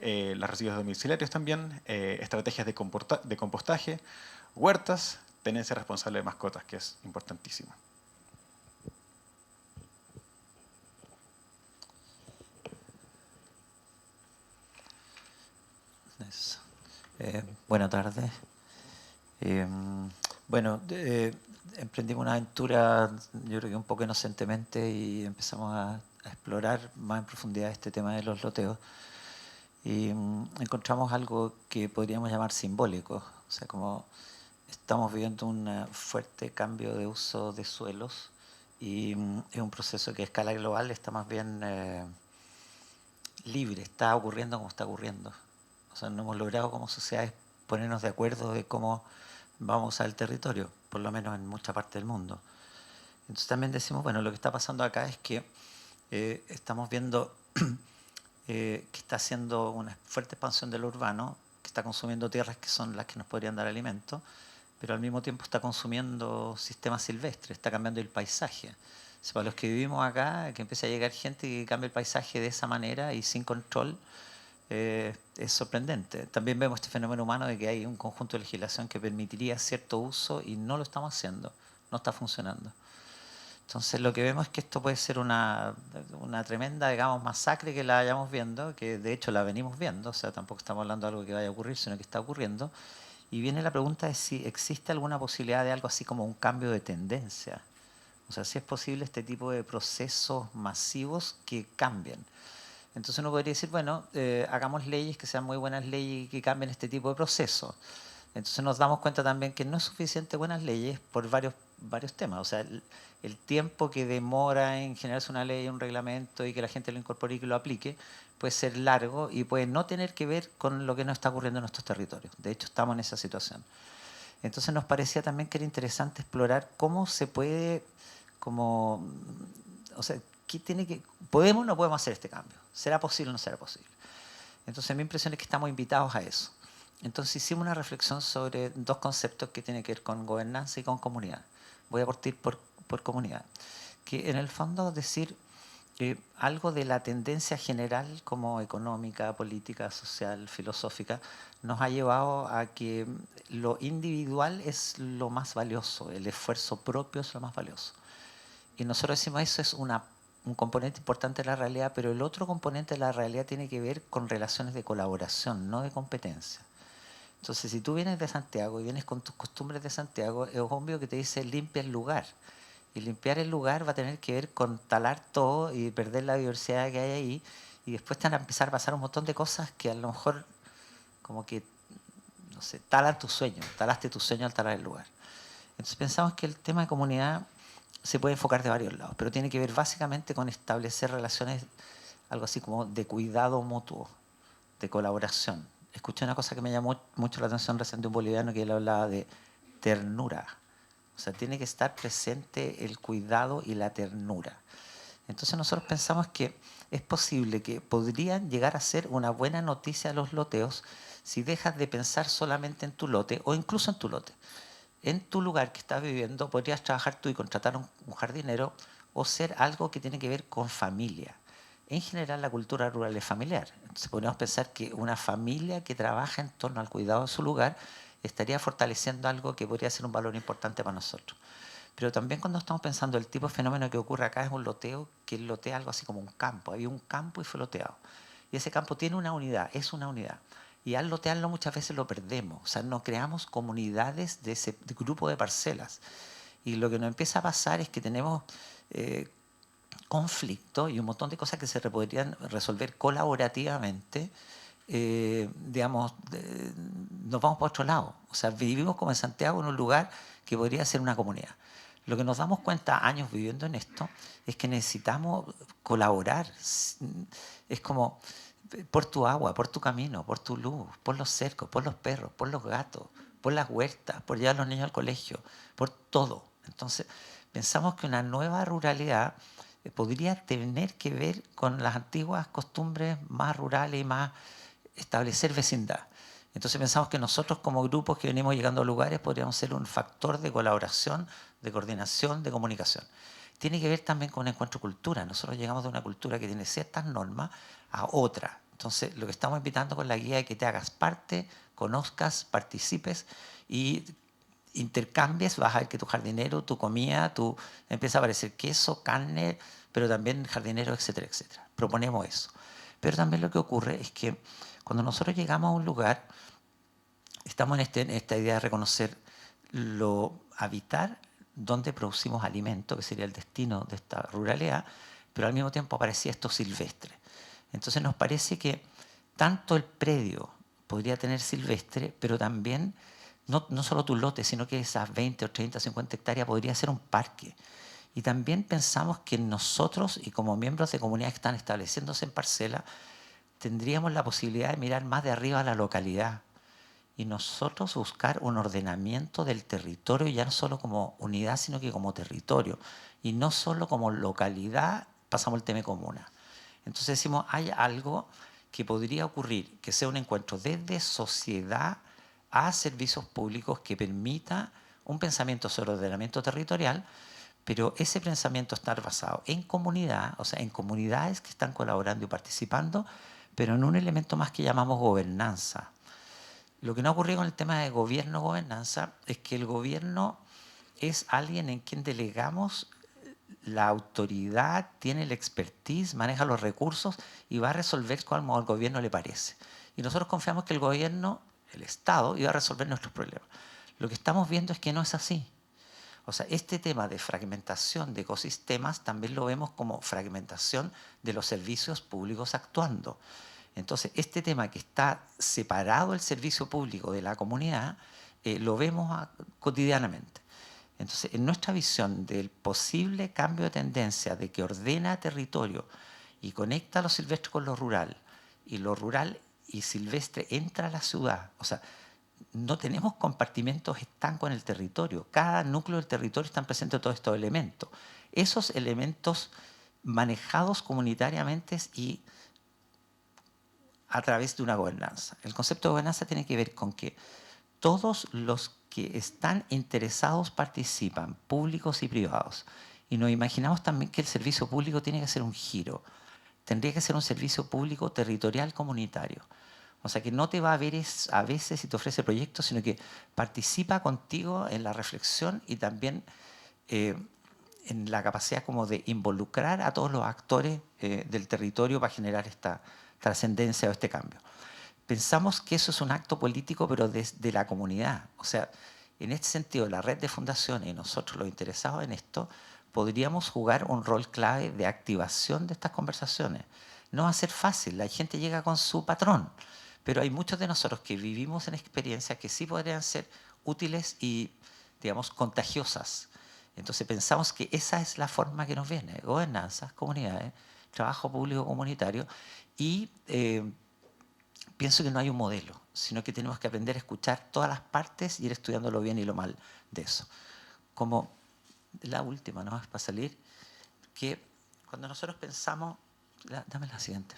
S6: los residuos domiciliarios también, estrategias de compostaje, huertas, tenencia responsable de mascotas, que es importantísimo.
S7: Buenas tardes. Bueno, emprendimos una aventura, yo creo que un poco inocentemente, y empezamos a explorar más en profundidad este tema de los loteos. Y encontramos algo que podríamos llamar simbólico, o sea, como estamos viviendo un fuerte cambio de uso de suelos y es un proceso que a escala global está más bien libre, está ocurriendo como está ocurriendo. O sea, no hemos logrado como sociedades ponernos de acuerdo de cómo vamos a usar el territorio, por lo menos en mucha parte del mundo. Entonces también decimos, bueno, lo que está pasando acá es que estamos viendo que está haciendo una fuerte expansión de lo urbano, que está consumiendo tierras que son las que nos podrían dar alimento, pero al mismo tiempo está consumiendo sistemas silvestres, está cambiando el paisaje. O sea, para los que vivimos acá, que empieza a llegar gente que cambia el paisaje de esa manera y sin control, es sorprendente. También vemos este fenómeno humano de que hay un conjunto de legislación que permitiría cierto uso y no lo estamos haciendo, no está funcionando. Entonces lo que vemos es que esto puede ser una tremenda, digamos, masacre que la vayamos viendo, que de hecho la venimos viendo, o sea, tampoco estamos hablando de algo que vaya a ocurrir, sino que está ocurriendo. Y viene la pregunta de si existe alguna posibilidad de algo así como un cambio de tendencia. O sea, si es posible este tipo de procesos masivos que cambien. Entonces uno podría decir, bueno, hagamos leyes que sean muy buenas leyes y que cambien este tipo de procesos. Entonces nos damos cuenta también que no es suficiente buenas leyes por varios temas. O sea, el tiempo que demora en generarse una ley, un reglamento y que la gente lo incorpore y que lo aplique puede ser largo y puede no tener que ver con lo que nos está ocurriendo en nuestros territorios. De hecho, estamos en esa situación. Entonces nos parecía también que era interesante explorar cómo se puede, o sea, ¿podemos o no podemos hacer este cambio? ¿Será posible o no será posible? Entonces mi impresión es que estamos invitados a eso. Entonces hicimos una reflexión sobre dos conceptos que tienen que ver con gobernanza y con comunidad. Voy a partir por comunidad. Que en el fondo decir algo de la tendencia general como económica, política, social, filosófica, nos ha llevado a que lo individual es lo más valioso, el esfuerzo propio es lo más valioso. Y nosotros decimos eso es un componente importante de la realidad, pero el otro componente de la realidad tiene que ver con relaciones de colaboración, no de competencia. Entonces, si tú vienes de Santiago y vienes con tus costumbres de Santiago, es obvio que te dice limpia el lugar. Y limpiar el lugar va a tener que ver con talar todo y perder la diversidad que hay ahí. Y después te van a empezar a pasar un montón de cosas que a lo mejor, como que, no sé, talan tu sueño. Talaste tu sueño al talar el lugar. Entonces pensamos que el tema de comunidad se puede enfocar de varios lados, pero tiene que ver básicamente con establecer relaciones, algo así como de cuidado mutuo, de colaboración. Escuché una cosa que me llamó mucho la atención recién de un boliviano que él hablaba de ternura. O sea, tiene que estar presente el cuidado y la ternura. Entonces nosotros pensamos que es posible que podrían llegar a ser una buena noticia los loteos si dejas de pensar solamente en tu lote o incluso en tu lote. En tu lugar que estás viviendo podrías trabajar tú y contratar un jardinero o ser algo que tiene que ver con familia. En general la cultura rural es familiar. Entonces podríamos pensar que una familia que trabaja en torno al cuidado de su lugar estaría fortaleciendo algo que podría ser un valor importante para nosotros. Pero también cuando estamos pensando el tipo de fenómeno que ocurre acá es un loteo que lotea algo así como un campo. Había un campo y fue loteado. Y ese campo tiene una unidad, es una unidad. Y al lotearlo muchas veces lo perdemos. O sea, no creamos comunidades de ese grupo de parcelas. Y lo que nos empieza a pasar es que tenemos conflicto y un montón de cosas que se podrían resolver colaborativamente. Digamos, nos vamos para otro lado. O sea, vivimos como en Santiago en un lugar que podría ser una comunidad. Lo que nos damos cuenta años viviendo en esto es que necesitamos colaborar. Es como por tu agua, por tu camino, por tu luz, por los cercos, por los perros, por los gatos, por las huertas, por llevar a los niños al colegio, por todo. Entonces, pensamos que una nueva ruralidad podría tener que ver con las antiguas costumbres más rurales y más establecer vecindad. Entonces pensamos que nosotros como grupos que venimos llegando a lugares podríamos ser un factor de colaboración, de coordinación, de comunicación. Tiene que ver también con un encuentro de cultura. Nosotros llegamos de una cultura que tiene ciertas normas a otra. Entonces lo que estamos invitando con la guía es que te hagas parte, conozcas, participes y intercambies. Vas a ver que tu jardinero, tu comida, empieza a aparecer queso, carne, pero también jardinero, etcétera, etcétera. Proponemos eso. Pero también lo que ocurre es que cuando nosotros llegamos a un lugar, estamos en esta idea de reconocer habitar donde producimos alimento, que sería el destino de esta ruralidad, pero al mismo tiempo aparecía esto silvestre. Entonces nos parece que tanto el predio podría tener silvestre, pero también no solo tu lote, sino que esas 20 o 30, 50 hectáreas podría ser un parque. Y también pensamos que nosotros, y como miembros de comunidades que están estableciéndose en parcela, tendríamos la posibilidad de mirar más de arriba a la localidad y nosotros buscar un ordenamiento del territorio, ya no solo como unidad, sino que como territorio. Y no solo como localidad, pasamos el tema comuna. Entonces decimos, hay algo que podría ocurrir, que sea un encuentro desde sociedad a servicios públicos que permita un pensamiento sobre ordenamiento territorial, pero ese pensamiento está basado en comunidad, o sea, en comunidades que están colaborando y participando, pero en un elemento más que llamamos gobernanza. Lo que no ha ocurrido con el tema de gobierno-gobernanza es que el gobierno es alguien en quien delegamos la autoridad, tiene el expertise, maneja los recursos y va a resolver como al gobierno le parece. Y nosotros confiamos que el gobierno, el Estado, iba a resolver nuestros problemas. Lo que estamos viendo es que no es así. O sea, este tema de fragmentación de ecosistemas también lo vemos como fragmentación de los servicios públicos actuando. Entonces, este tema que está separado el servicio público de la comunidad, lo vemos cotidianamente. Entonces, en nuestra visión del posible cambio de tendencia de que ordena territorio y conecta lo silvestre con lo rural y silvestre entra a la ciudad, o sea, no tenemos compartimentos estancos en el territorio. Cada núcleo del territorio están presentes todos estos elementos. Esos elementos manejados comunitariamente y a través de una gobernanza. El concepto de gobernanza tiene que ver con que todos los que están interesados participan, públicos y privados. Y nos imaginamos también que el servicio público tiene que ser un giro. Tendría que ser un servicio público territorial comunitario. O sea, que no te va a ver a veces si te ofrece proyectos, sino que participa contigo en la reflexión y también en la capacidad como de involucrar a todos los actores del territorio para generar esta trascendencia o este cambio. Pensamos que eso es un acto político, pero desde la comunidad. O sea, en este sentido, la red de fundaciones y nosotros los interesados en esto, podríamos jugar un rol clave de activación de estas conversaciones. No va a ser fácil, la gente llega con su patrón, pero hay muchos de nosotros que vivimos en experiencias que sí podrían ser útiles y, digamos, contagiosas. Entonces pensamos que esa es la forma que nos viene, gobernanzas, comunidades, trabajo público comunitario y pienso que no hay un modelo, sino que tenemos que aprender a escuchar todas las partes y ir estudiando lo bien y lo mal de eso. Como la última, ¿no? Para salir, que cuando nosotros pensamos... dame la siguiente.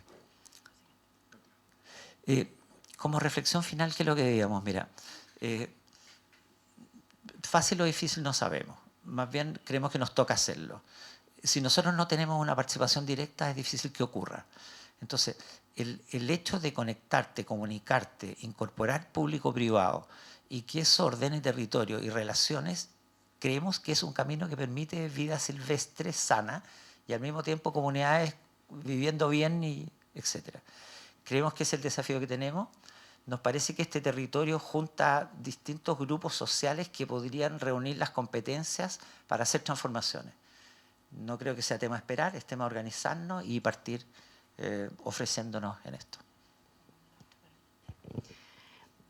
S7: Como reflexión final, ¿qué es lo que digamos? Mira, fácil o difícil no sabemos. Más bien creemos que nos toca hacerlo. Si nosotros no tenemos una participación directa, es difícil que ocurra. Entonces, el hecho de conectarte, comunicarte, incorporar público-privado y que eso ordene territorio y relaciones, creemos que es un camino que permite vida silvestre sana y al mismo tiempo comunidades viviendo bien, etc. Creemos que es el desafío que tenemos. Nos parece que este territorio junta distintos grupos sociales que podrían reunir las competencias para hacer transformaciones. No creo que sea tema esperar, es tema organizarnos y partir ofreciéndonos en esto.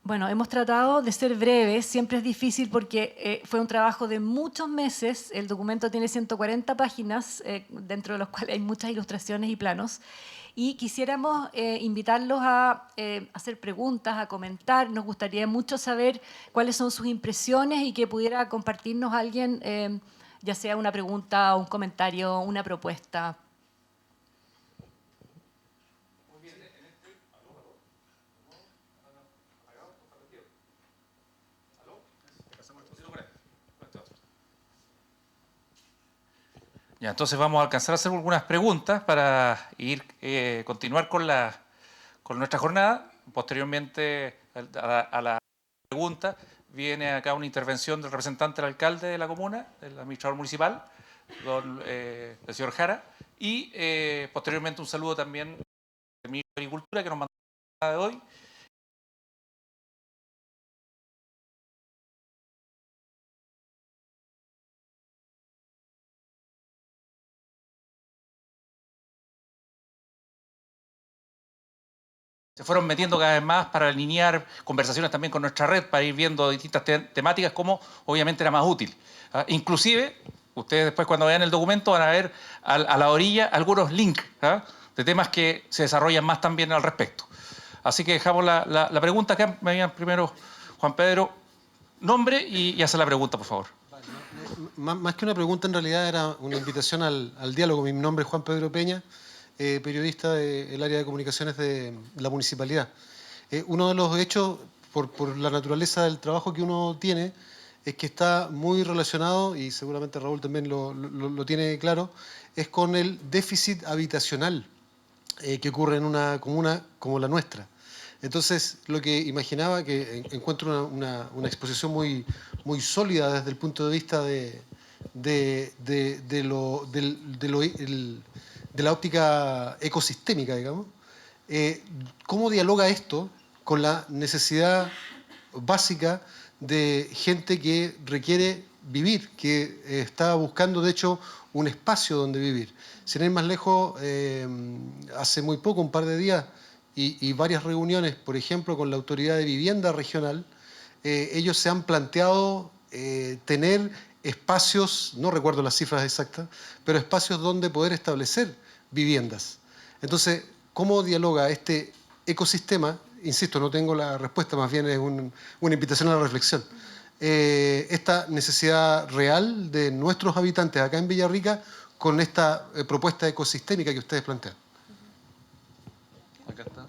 S2: Bueno, hemos tratado de ser breves, siempre es difícil porque fue un trabajo de muchos meses, el documento tiene 140 páginas, dentro de los cuales hay muchas ilustraciones y planos, y quisiéramos invitarlos a hacer preguntas, a comentar. Nos gustaría mucho saber cuáles son sus impresiones y que pudiera compartirnos alguien, ya sea una pregunta, un comentario, una propuesta.
S1: Ya, entonces vamos a alcanzar a hacer algunas preguntas para continuar con nuestra jornada. Posteriormente a la pregunta viene acá una intervención del representante del alcalde de la comuna, del administrador municipal, el señor Jara, y posteriormente un saludo también del ministro de Agricultura que nos mandó la de hoy. Se fueron metiendo cada vez más para alinear conversaciones también con nuestra red, para ir viendo distintas temáticas, como obviamente era más útil. Inclusive, ustedes después cuando vean el documento van a ver a la orilla algunos links de temas que se desarrollan más también al respecto. Así que dejamos la pregunta acá. Me digan primero, Juan Pedro, nombre y hace la pregunta, por favor.
S8: Más que una pregunta, en realidad era una invitación al diálogo. Mi nombre es Juan Pedro Peña, periodista del área de comunicaciones de la municipalidad. Uno de los hechos, por la naturaleza del trabajo que uno tiene, es que está muy relacionado, y seguramente Raúl también lo tiene claro, es con el déficit habitacional que ocurre en una comuna como la nuestra. Entonces, lo que imaginaba, que encuentro una exposición muy sólida desde el punto de vista de la óptica ecosistémica, digamos. ¿Cómo dialoga esto con la necesidad básica de gente que requiere vivir, que está buscando, de hecho, un espacio donde vivir? Sin ir más lejos, hace muy poco, un par de días, y varias reuniones, por ejemplo, con la Autoridad de Vivienda Regional, ellos se han planteado tener espacios, no recuerdo las cifras exactas, pero espacios donde poder establecer viviendas. Entonces, ¿cómo dialoga este ecosistema? Insisto, no tengo la respuesta, más bien es una invitación a la reflexión. Esta necesidad real de nuestros habitantes acá en Villarrica con esta propuesta ecosistémica que ustedes plantean.
S4: Acá está.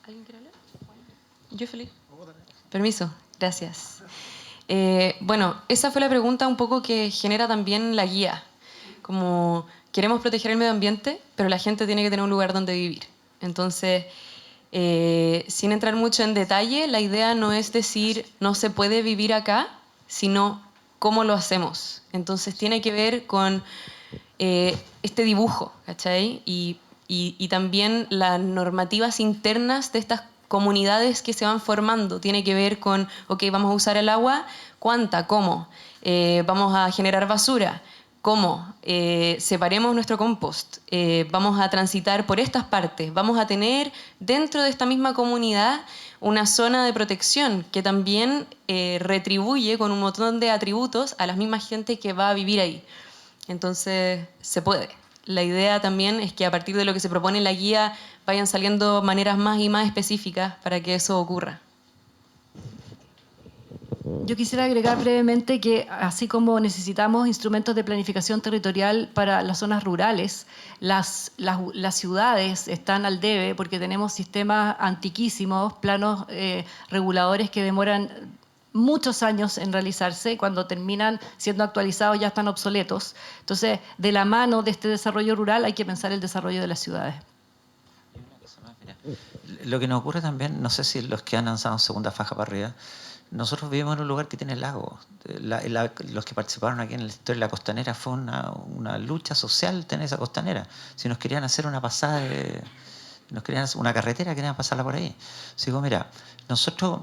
S5: ¿Alguien quiere hablar? Yo feliz. Permiso, gracias. Bueno, esa fue la pregunta un poco que genera también la guía. Como queremos proteger el medio ambiente, pero la gente tiene que tener un lugar donde vivir. Entonces, sin entrar mucho en detalle, la idea no es decir no se puede vivir acá, sino cómo lo hacemos. Entonces, tiene que ver con este dibujo, ¿cachai? Y también las normativas internas de estas comunidades que se van formando. Tiene que ver con, ok, vamos a usar el agua, ¿cuánta? ¿Cómo? Vamos a generar basura, ¿cómo? Separemos nuestro compost, vamos a transitar por estas partes, vamos a tener dentro de esta misma comunidad una zona de protección que también retribuye con un montón de atributos a la misma gente que va a vivir ahí. Entonces, se puede. La idea también es que a partir de lo que se propone en la guía vayan saliendo maneras más y más específicas para que eso ocurra.
S2: Yo quisiera agregar brevemente que así como necesitamos instrumentos de planificación territorial para las zonas rurales, las ciudades están al debe porque tenemos sistemas antiquísimos, planos reguladores que demoran muchos años en realizarse y cuando terminan siendo actualizados ya están obsoletos. Entonces, de la mano de este desarrollo rural hay que pensar el desarrollo de las ciudades.
S7: Lo que nos ocurre también, no sé si los que han lanzado segunda faja para arriba, nosotros vivimos en un lugar que tiene lagos. Los que participaron aquí en la historia de la costanera fue una lucha social tener esa costanera. Si nos querían hacer una pasada, nos querían hacer una carretera, querían pasarla por ahí. Así que mira, nosotros,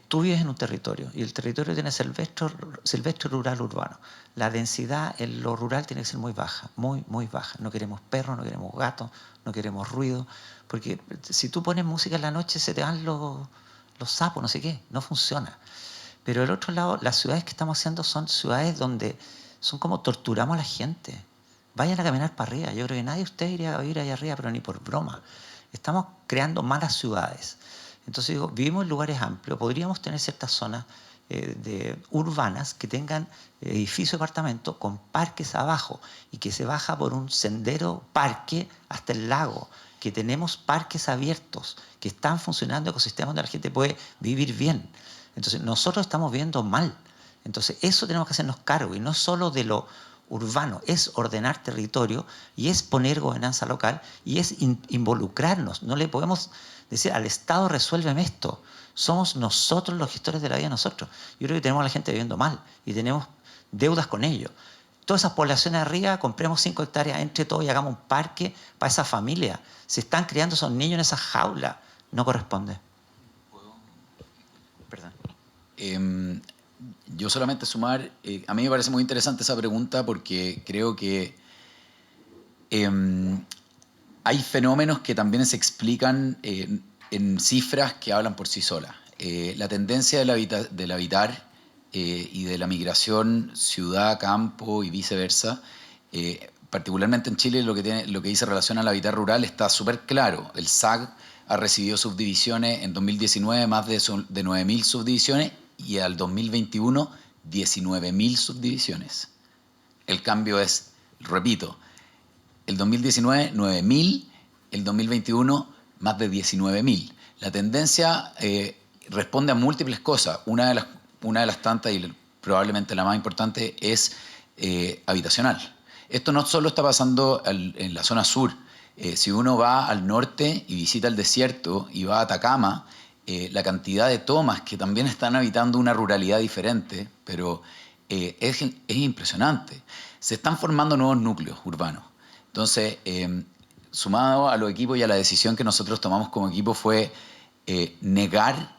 S7: tú vives en un territorio y el territorio tiene silvestre, rural, urbano. La densidad en lo rural tiene que ser muy baja, muy, muy baja. No queremos perros, no queremos gatos, no queremos ruido, porque si tú pones música en la noche se te van los sapos, no sé qué, no funciona. Pero del otro lado, las ciudades que estamos haciendo son ciudades donde son como torturamos a la gente. Vayan a caminar para arriba. Yo creo que nadie de ustedes iría a vivir allá arriba, pero ni por broma. Estamos creando malas ciudades. Entonces digo, vivimos en lugares amplios. Podríamos tener ciertas zonas urbanas que tengan edificios de apartamentos con parques abajo y que se baja por un sendero parque hasta el lago. Que tenemos parques abiertos que están funcionando, ecosistemas donde la gente puede vivir bien. Entonces, nosotros estamos viviendo mal. Entonces, eso tenemos que hacernos cargo, y no solo de lo urbano, es ordenar territorio, y es poner gobernanza local, y es involucrarnos. No le podemos decir al Estado, resuélveme esto. Somos nosotros los gestores de la vida, nosotros. Yo creo que tenemos a la gente viviendo mal, y tenemos deudas con ellos. Todas esas poblaciones arriba, compremos 5 hectáreas entre todos y hagamos un parque para esa familia. Se están criando esos niños en esas jaulas. No corresponde.
S3: Perdón. Yo solamente sumar, a mí me parece muy interesante esa pregunta porque creo que hay fenómenos que también se explican en cifras que hablan por sí solas. La tendencia del habitar y de la migración ciudad-campo y viceversa, particularmente en Chile lo que dice relación al habitar rural está súper claro. El SAG ha recibido subdivisiones en 2019, más de 9.000 subdivisiones, y al 2021 19.000 subdivisiones. El cambio es, repito, el 2019 9.000, el 2021 más de 19.000. La tendencia responde a múltiples cosas. Una de las tantas, y probablemente la más importante, es habitacional. Esto no solo está pasando en la zona sur. Si uno va al norte y visita el desierto y va a Atacama, la cantidad de tomas que también están habitando una ruralidad diferente, pero es impresionante. Se están formando nuevos núcleos urbanos. Entonces, sumado a los equipos y a la decisión que nosotros tomamos como equipo fue negar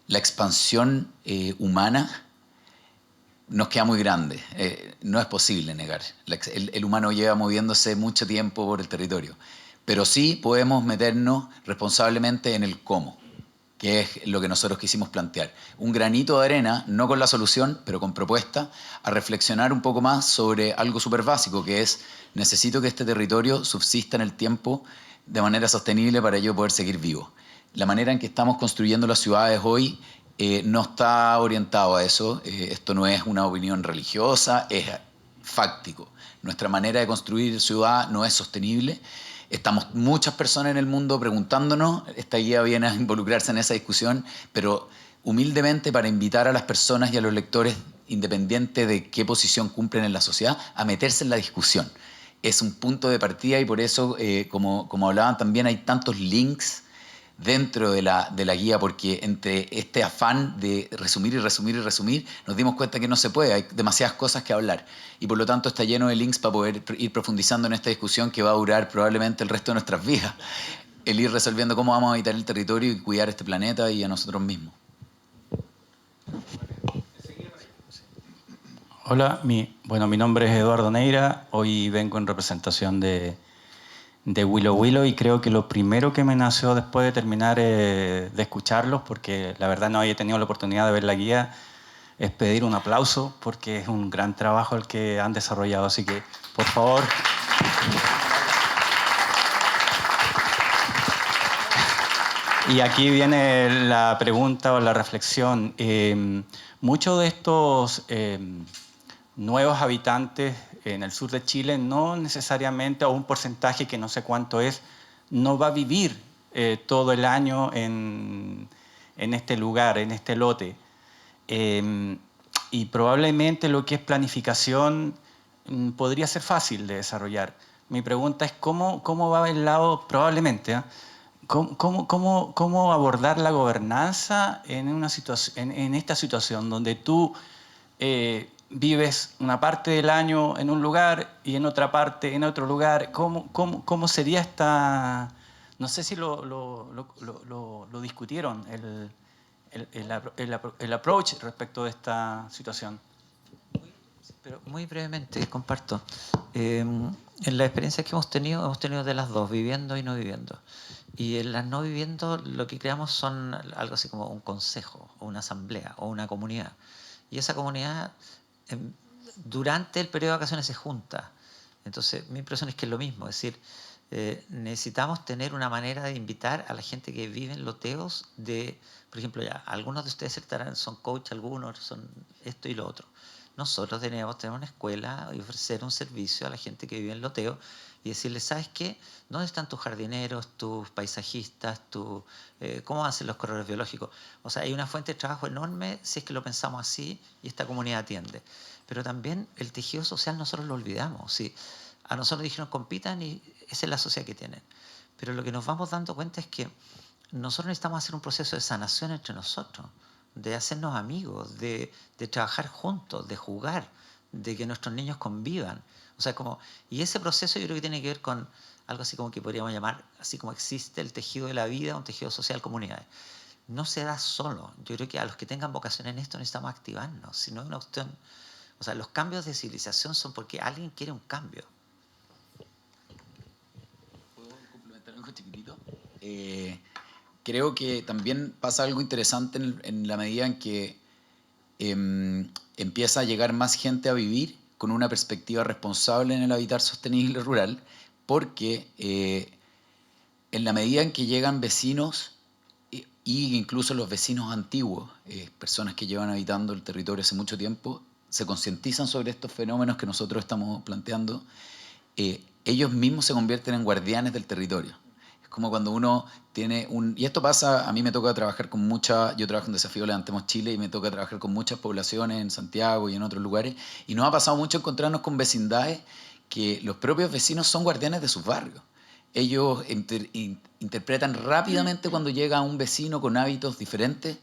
S3: la expansión humana. Nos queda muy grande. No es posible negar. El humano lleva moviéndose mucho tiempo por el territorio. Pero sí podemos meternos responsablemente en el cómo, que es lo que nosotros quisimos plantear. Un granito de arena, no con la solución, pero con propuesta, a reflexionar un poco más sobre algo súper básico, que es necesito que este territorio subsista en el tiempo de manera sostenible para yo poder seguir vivo. La manera en que estamos construyendo las ciudades hoy no está orientado a eso. Esto no es una opinión religiosa, es fáctico. Nuestra manera de construir ciudad no es sostenible. Estamos muchas personas en el mundo preguntándonos, esta guía viene a involucrarse en esa discusión, pero humildemente para invitar a las personas y a los lectores, independiente de qué posición cumplen en la sociedad, a meterse en la discusión. Es un punto de partida y por eso, como hablaban también, hay tantos links dentro de la guía, porque entre este afán de resumir y resumir y resumir, nos dimos cuenta que no se puede, hay demasiadas cosas que hablar. Y por lo tanto está lleno de links para poder ir profundizando en esta discusión que va a durar probablemente el resto de nuestras vidas. El ir resolviendo cómo vamos a habitar el territorio y cuidar este planeta y a nosotros mismos.
S9: Hola, mi nombre es Eduardo Neira. Hoy vengo en representación de Willow Willow y creo que lo primero que me nació después de terminar de escucharlos, porque la verdad no había tenido la oportunidad de ver la guía, es pedir un aplauso porque es un gran trabajo el que han desarrollado. Así que, por favor, Y aquí viene la pregunta o la reflexión. Muchos de estos nuevos habitantes en el sur de Chile, no necesariamente, o un porcentaje que no sé cuánto es, no va a vivir todo el año en este lugar, en este lote. Y probablemente lo que es planificación podría ser fácil de desarrollar. Mi pregunta es cómo va el lado, probablemente, ¿cómo abordar la gobernanza en esta situación donde tú vives una parte del año en un lugar y en otra parte en otro lugar? ¿Cómo sería esta...? No sé si lo discutieron, el approach respecto de esta situación.
S7: Pero muy brevemente, comparto. En la experiencia que hemos tenido de las dos, viviendo y no viviendo. Y en las no viviendo lo que creamos son algo así como un consejo, o una asamblea, o una comunidad. Y esa comunidad durante el periodo de vacaciones se junta. Entonces mi impresión es que es lo mismo, es decir, necesitamos tener una manera de invitar a la gente que vive en loteos de, por ejemplo, ya, algunos de ustedes son coach, algunos son esto y lo otro. Nosotros tenemos una escuela y ofrecer un servicio a la gente que vive en loteo y decirles, ¿sabes qué? ¿Dónde están tus jardineros, tus paisajistas, cómo hacen los corredores biológicos? O sea, hay una fuente de trabajo enorme si es que lo pensamos así y esta comunidad atiende. Pero también el tejido social nosotros lo olvidamos. ¿Sí? A nosotros dijeron compitan y esa es la sociedad que tienen. Pero lo que nos vamos dando cuenta es que nosotros necesitamos hacer un proceso de sanación entre nosotros, de hacernos amigos, de trabajar juntos, de jugar, de que nuestros niños convivan. O sea, y ese proceso yo creo que tiene que ver con algo así como que podríamos llamar, así como existe el tejido de la vida, un tejido social, comunidades. No se da solo. Yo creo que a los que tengan vocación en esto necesitamos activarnos. Si no es una cuestión... O sea, los cambios de civilización son porque alguien quiere un cambio.
S3: ¿Puedo complementar algo chiquitito? Creo que también pasa algo interesante en la medida en que empieza a llegar más gente a vivir con una perspectiva responsable en el habitar sostenible rural, porque en la medida en que llegan vecinos y incluso los vecinos antiguos, personas que llevan habitando el territorio hace mucho tiempo, se concientizan sobre estos fenómenos que nosotros estamos planteando, ellos mismos se convierten en guardianes del territorio. Es como cuando uno tiene y esto pasa, a mí me toca trabajar con yo trabajo en Desafío Levantemos Chile y me toca trabajar con muchas poblaciones en Santiago y en otros lugares, y nos ha pasado mucho encontrarnos con vecindades que los propios vecinos son guardianes de sus barrios. Ellos interpretan rápidamente cuando llega un vecino con hábitos diferentes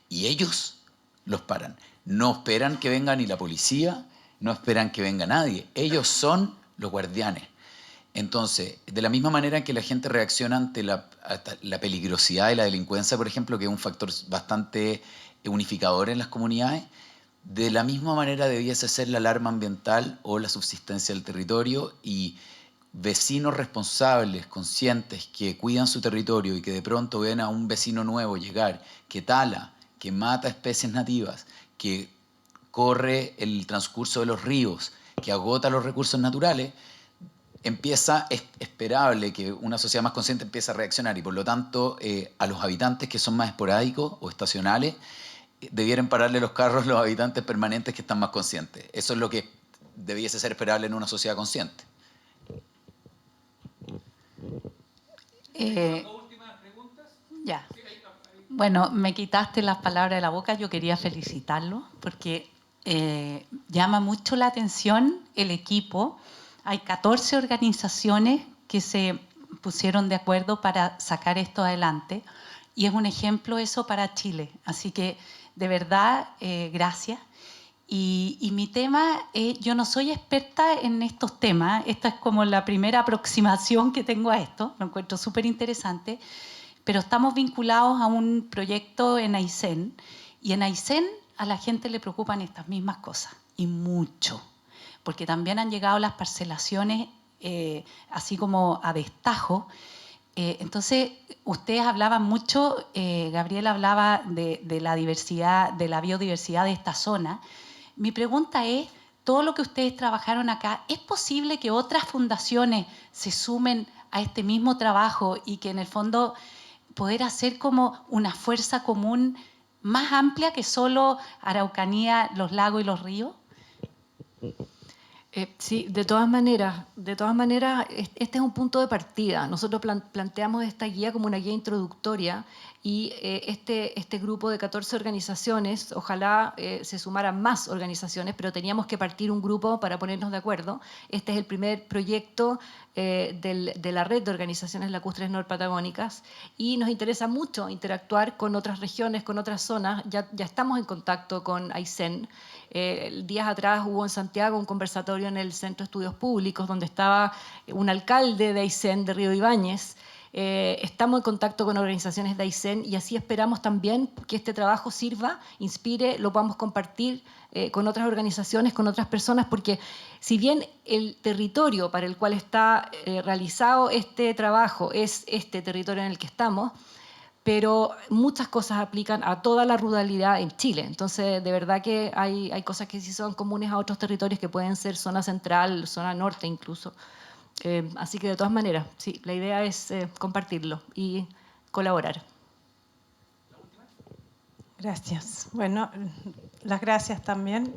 S3: y ellos los paran. No esperan que venga ni la policía, no esperan que venga nadie. Ellos son los guardianes. Entonces, de la misma manera que la gente reacciona ante la peligrosidad de la delincuencia, por ejemplo, que es un factor bastante unificador en las comunidades, de la misma manera debiese ser la alarma ambiental o la subsistencia del territorio, y vecinos responsables, conscientes, que cuidan su territorio y que de pronto ven a un vecino nuevo llegar, que tala, que mata especies nativas, que corre el transcurso de los ríos, que agota los recursos naturales, es esperable que una sociedad más consciente empiece a reaccionar, y por lo tanto a los habitantes que son más esporádicos o estacionales debieran pararle los carros los habitantes permanentes que están más conscientes. Eso es lo que debiese ser esperable en una sociedad consciente.
S1: ¿Últimas preguntas?
S10: Ya. Bueno, me quitaste las palabras de la boca. Yo quería felicitarlo porque llama mucho la atención el equipo. Hay 14 organizaciones que se pusieron de acuerdo para sacar esto adelante y es un ejemplo eso para Chile. Así que, de verdad, gracias. Y mi tema, yo no soy experta en estos temas. Esta es como la primera aproximación que tengo a esto. Lo encuentro súper interesante. Pero estamos vinculados a un proyecto en Aysén. Y en Aysén a la gente le preocupan estas mismas cosas. Y mucho. Porque también han llegado las parcelaciones así como a destajo. Entonces, ustedes hablaban mucho, Gabriel hablaba de la diversidad, de la biodiversidad de esta zona. Mi pregunta es, todo lo que ustedes trabajaron acá, ¿es posible que otras fundaciones se sumen a este mismo trabajo y que en el fondo poder hacer como una fuerza común más amplia que solo Araucanía, los lagos y los ríos?
S2: Sí, de todas maneras, este es un punto de partida. Nosotros planteamos esta guía como una guía introductoria y este grupo de 14 organizaciones, ojalá se sumaran más organizaciones, pero teníamos que partir un grupo para ponernos de acuerdo. Este es el primer proyecto de la red de organizaciones lacustres norpatagónicas y nos interesa mucho interactuar con otras regiones, con otras zonas. Ya estamos en contacto con Aysén. Días atrás hubo en Santiago un conversatorio en el Centro de Estudios Públicos donde estaba un alcalde de Aysén, de Río Ibáñez. Estamos en contacto con organizaciones de Aysén y así esperamos también que este trabajo sirva, inspire, lo podamos compartir con otras organizaciones, con otras personas, porque si bien el territorio para el cual está realizado este trabajo es este territorio en el que estamos, pero muchas cosas aplican a toda la ruralidad en Chile. Entonces, de verdad que hay cosas que sí son comunes a otros territorios que pueden ser zona central, zona norte incluso. Así que de todas maneras, sí, la idea es compartirlo y colaborar.
S11: Gracias. Bueno, las gracias también.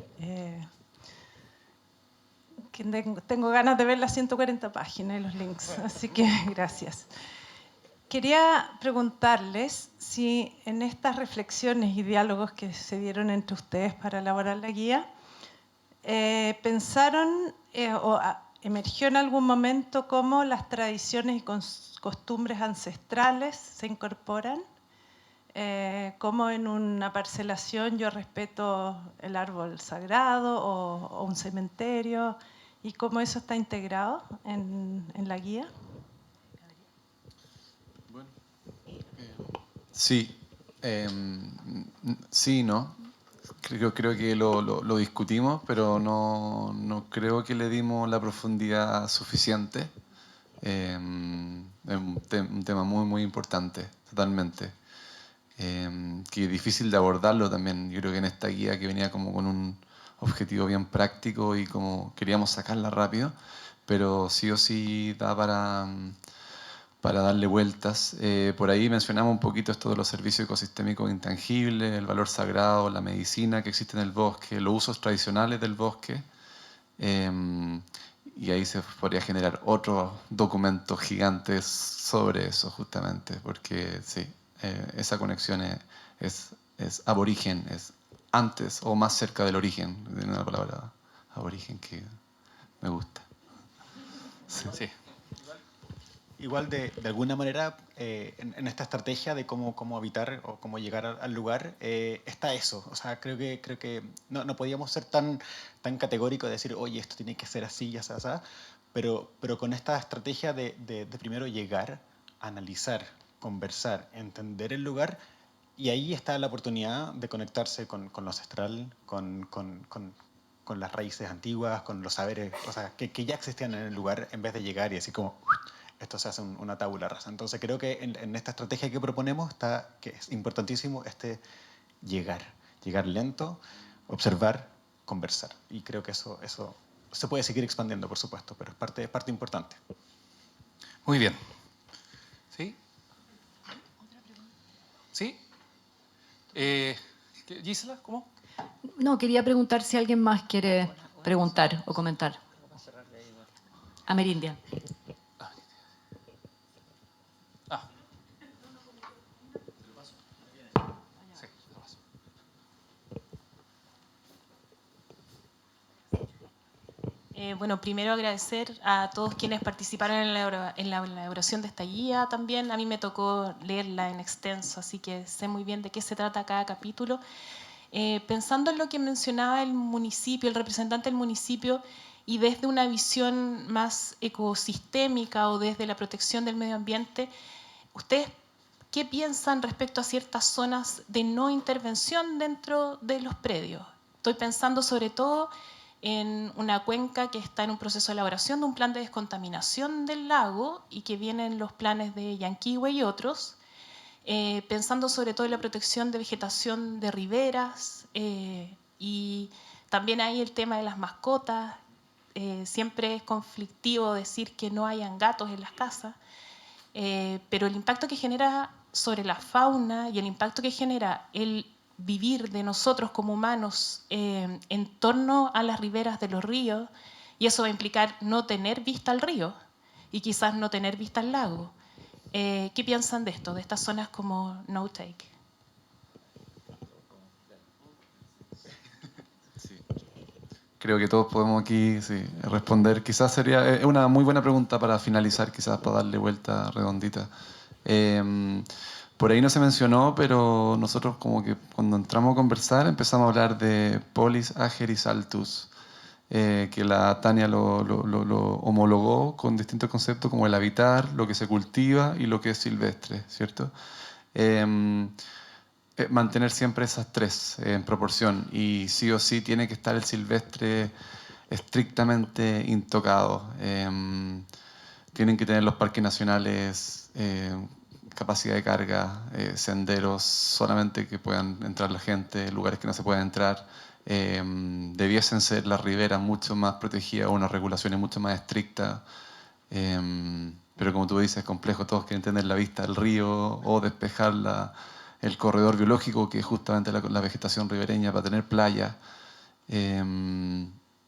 S11: Tengo ganas de ver las 140 páginas y los links, así que gracias. Quería preguntarles si en estas reflexiones y diálogos que se dieron entre ustedes para elaborar la guía, pensaron o emergió en algún momento cómo las tradiciones y costumbres ancestrales se incorporan, cómo en una parcelación yo respeto el árbol sagrado o un cementerio, y cómo eso está integrado en la guía.
S4: Sí, sí, ¿no? Creo que lo discutimos, pero no creo que le dimos la profundidad suficiente. Es un tema muy importante, totalmente. Que es difícil de abordarlo también. Yo creo que en esta guía que venía como con un objetivo bien práctico y como queríamos sacarla rápido, pero sí o sí da para darle vueltas. Por ahí mencionamos un poquito esto de los servicios ecosistémicos intangibles, el valor sagrado, la medicina que existe en el bosque, los usos tradicionales del bosque. Y ahí se podría generar otros documentos gigantes sobre eso, justamente, porque sí, esa conexión es aborigen, es antes o más cerca del origen, de una palabra aborigen que me gusta. Sí.
S1: Sí.
S6: Igual de alguna manera en esta estrategia de cómo habitar o cómo llegar al lugar está eso. O sea, creo que no podíamos ser tan categóricos de decir, oye, esto tiene que ser así, ya sea, pero con esta estrategia de primero llegar, analizar, conversar, entender el lugar, y ahí está la oportunidad de conectarse con lo ancestral, con las raíces antiguas, con los saberes, o sea, que ya existían en el lugar, en vez de llegar y así como esto se hace una tabula rasa. Entonces creo que en esta estrategia que proponemos está que es importantísimo llegar lento, observar, conversar. Y creo que eso se puede seguir expandiendo, por supuesto, pero es parte importante.
S1: Muy bien. ¿Sí? ¿Sí? Gisela, ¿cómo?
S2: No, quería preguntar si alguien más quiere preguntar o comentar. Amerindia.
S12: Bueno, primero agradecer a todos quienes participaron en la elaboración de esta guía también. A mí me tocó leerla en extenso, así que sé muy bien de qué se trata cada capítulo. Pensando en lo que mencionaba el municipio, el representante del municipio, y desde una visión más ecosistémica o desde la protección del medio ambiente, ¿ustedes qué piensan respecto a ciertas zonas de no intervención dentro de los predios? Estoy pensando sobre todo en una cuenca que está en un proceso de elaboración de un plan de descontaminación del lago y que vienen los planes de Yanquihue y otros, pensando sobre todo en la protección de vegetación de riberas y también hay el tema de las mascotas. Siempre es conflictivo decir que no hayan gatos en las casas, pero el impacto que genera sobre la fauna y el impacto que genera el vivir de nosotros como humanos en torno a las riberas de los ríos, y eso va a implicar no tener vista al río y quizás no tener vista al lago. ¿Qué piensan de esto, de estas zonas como no take?
S4: Creo que todos podemos aquí responder. Quizás sería una muy buena pregunta para finalizar, quizás para darle vuelta redondita. Por ahí no se mencionó, pero nosotros como que cuando entramos a conversar empezamos a hablar de Polis, Ager y Saltus, que la Tania lo homologó con distintos conceptos como el habitar, lo que se cultiva y lo que es silvestre, ¿cierto? Mantener siempre esas tres en proporción, y sí o sí tiene que estar el silvestre estrictamente intocado. Tienen que tener los parques nacionales capacidad de carga, senderos solamente que puedan entrar la gente, lugares que no se puedan entrar. Debiesen ser las riberas mucho más protegidas, unas regulaciones mucho más estrictas. Pero como tú dices, es complejo, todos quieren tener la vista del río o despejar el corredor biológico, que es justamente la vegetación ribereña, para tener playa.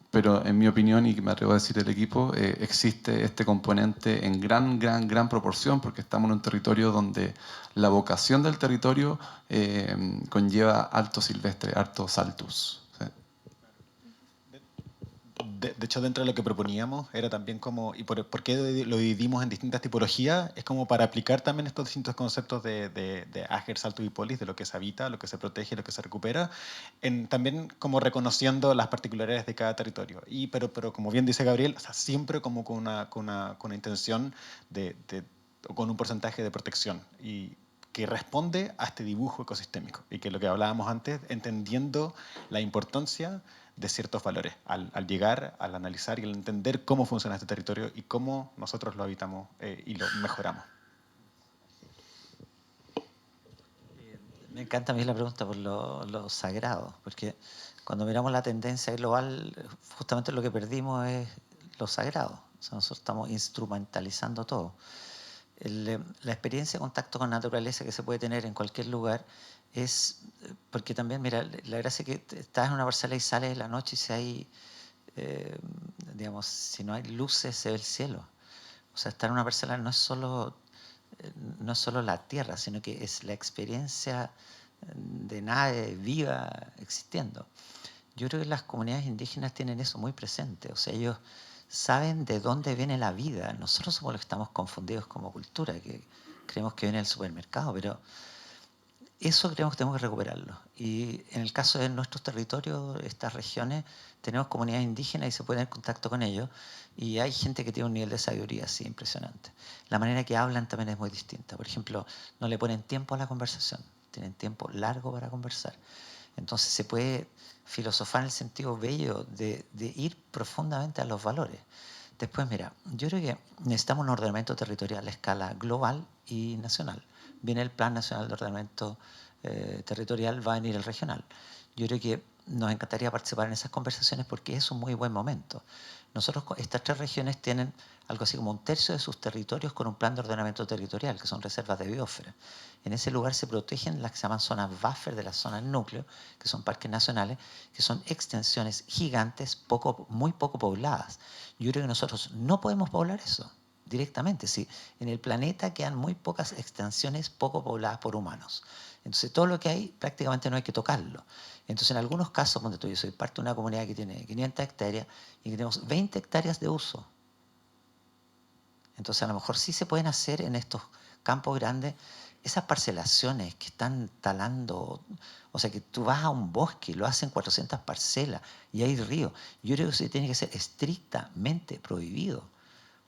S4: Pero en mi opinión, y me atrevo a decir el equipo, existe este componente en gran proporción, porque estamos en un territorio donde la vocación del territorio conlleva alto silvestre, alto saltus. ¿Sí?
S6: De hecho, dentro de lo que proponíamos era también como, y por qué lo dividimos en distintas tipologías, es como para aplicar también estos distintos conceptos de Ager, Saltus y Polis, de lo que se habita, lo que se protege, lo que se recupera, también como reconociendo las particularidades de cada territorio. Pero como bien dice Gabriel, o sea, siempre como con una intención o con un porcentaje de protección, y que responde a este dibujo ecosistémico, y que lo que hablábamos antes, entendiendo la importancia de ciertos valores, al llegar, al analizar y al entender cómo funciona este territorio y cómo nosotros lo habitamos y lo mejoramos.
S7: Me encanta a mí la pregunta por lo sagrado, porque cuando miramos la tendencia global, justamente lo que perdimos es lo sagrado. O sea, nosotros estamos instrumentalizando todo. La experiencia de contacto con la naturaleza que se puede tener en cualquier lugar es, porque también, mira, la gracia es que estás en una parcela y sales de la noche y si hay, digamos, si no hay luces, se ve el cielo. O sea, estar en una parcela no es solo la tierra, sino que es la experiencia de nave viva existiendo. Yo creo que las comunidades indígenas tienen eso muy presente. O sea, ellos saben de dónde viene la vida. Nosotros somos los que estamos confundidos como cultura, que creemos que viene del supermercado, pero eso creemos que tenemos que recuperarlo. Y en el caso de nuestros territorios, estas regiones, tenemos comunidades indígenas y se puede tener contacto con ellos. Y hay gente que tiene un nivel de sabiduría así impresionante. La manera que hablan también es muy distinta. Por ejemplo, no le ponen tiempo a la conversación. Tienen tiempo largo para conversar. Entonces se puede filosofar en el sentido bello de ir profundamente a los valores. Después, mira, yo creo que necesitamos un ordenamiento territorial a escala global y nacional. Viene el Plan Nacional de Ordenamiento Territorial, va a venir el regional. Yo creo que nos encantaría participar en esas conversaciones porque es un muy buen momento. Nosotros, estas tres regiones tienen algo así como 1/3 de sus territorios con un plan de ordenamiento territorial, que son reservas de biosfera. En ese lugar se protegen las que se llaman zonas buffer de las zonas núcleo, que son parques nacionales, que son extensiones gigantes, muy poco pobladas. Yo creo que nosotros no podemos poblar eso directamente. Sí, en el planeta quedan muy pocas extensiones poco pobladas por humanos. Entonces todo lo que hay prácticamente no hay que tocarlo. Entonces en algunos casos, donde yo soy parte de una comunidad que tiene 500 hectáreas y que tenemos 20 hectáreas de uso. Entonces a lo mejor sí se pueden hacer en estos campos grandes esas parcelaciones que están talando. O sea, que tú vas a un bosque, lo hacen 400 parcelas y hay ríos. Yo creo que eso tiene que ser estrictamente prohibido.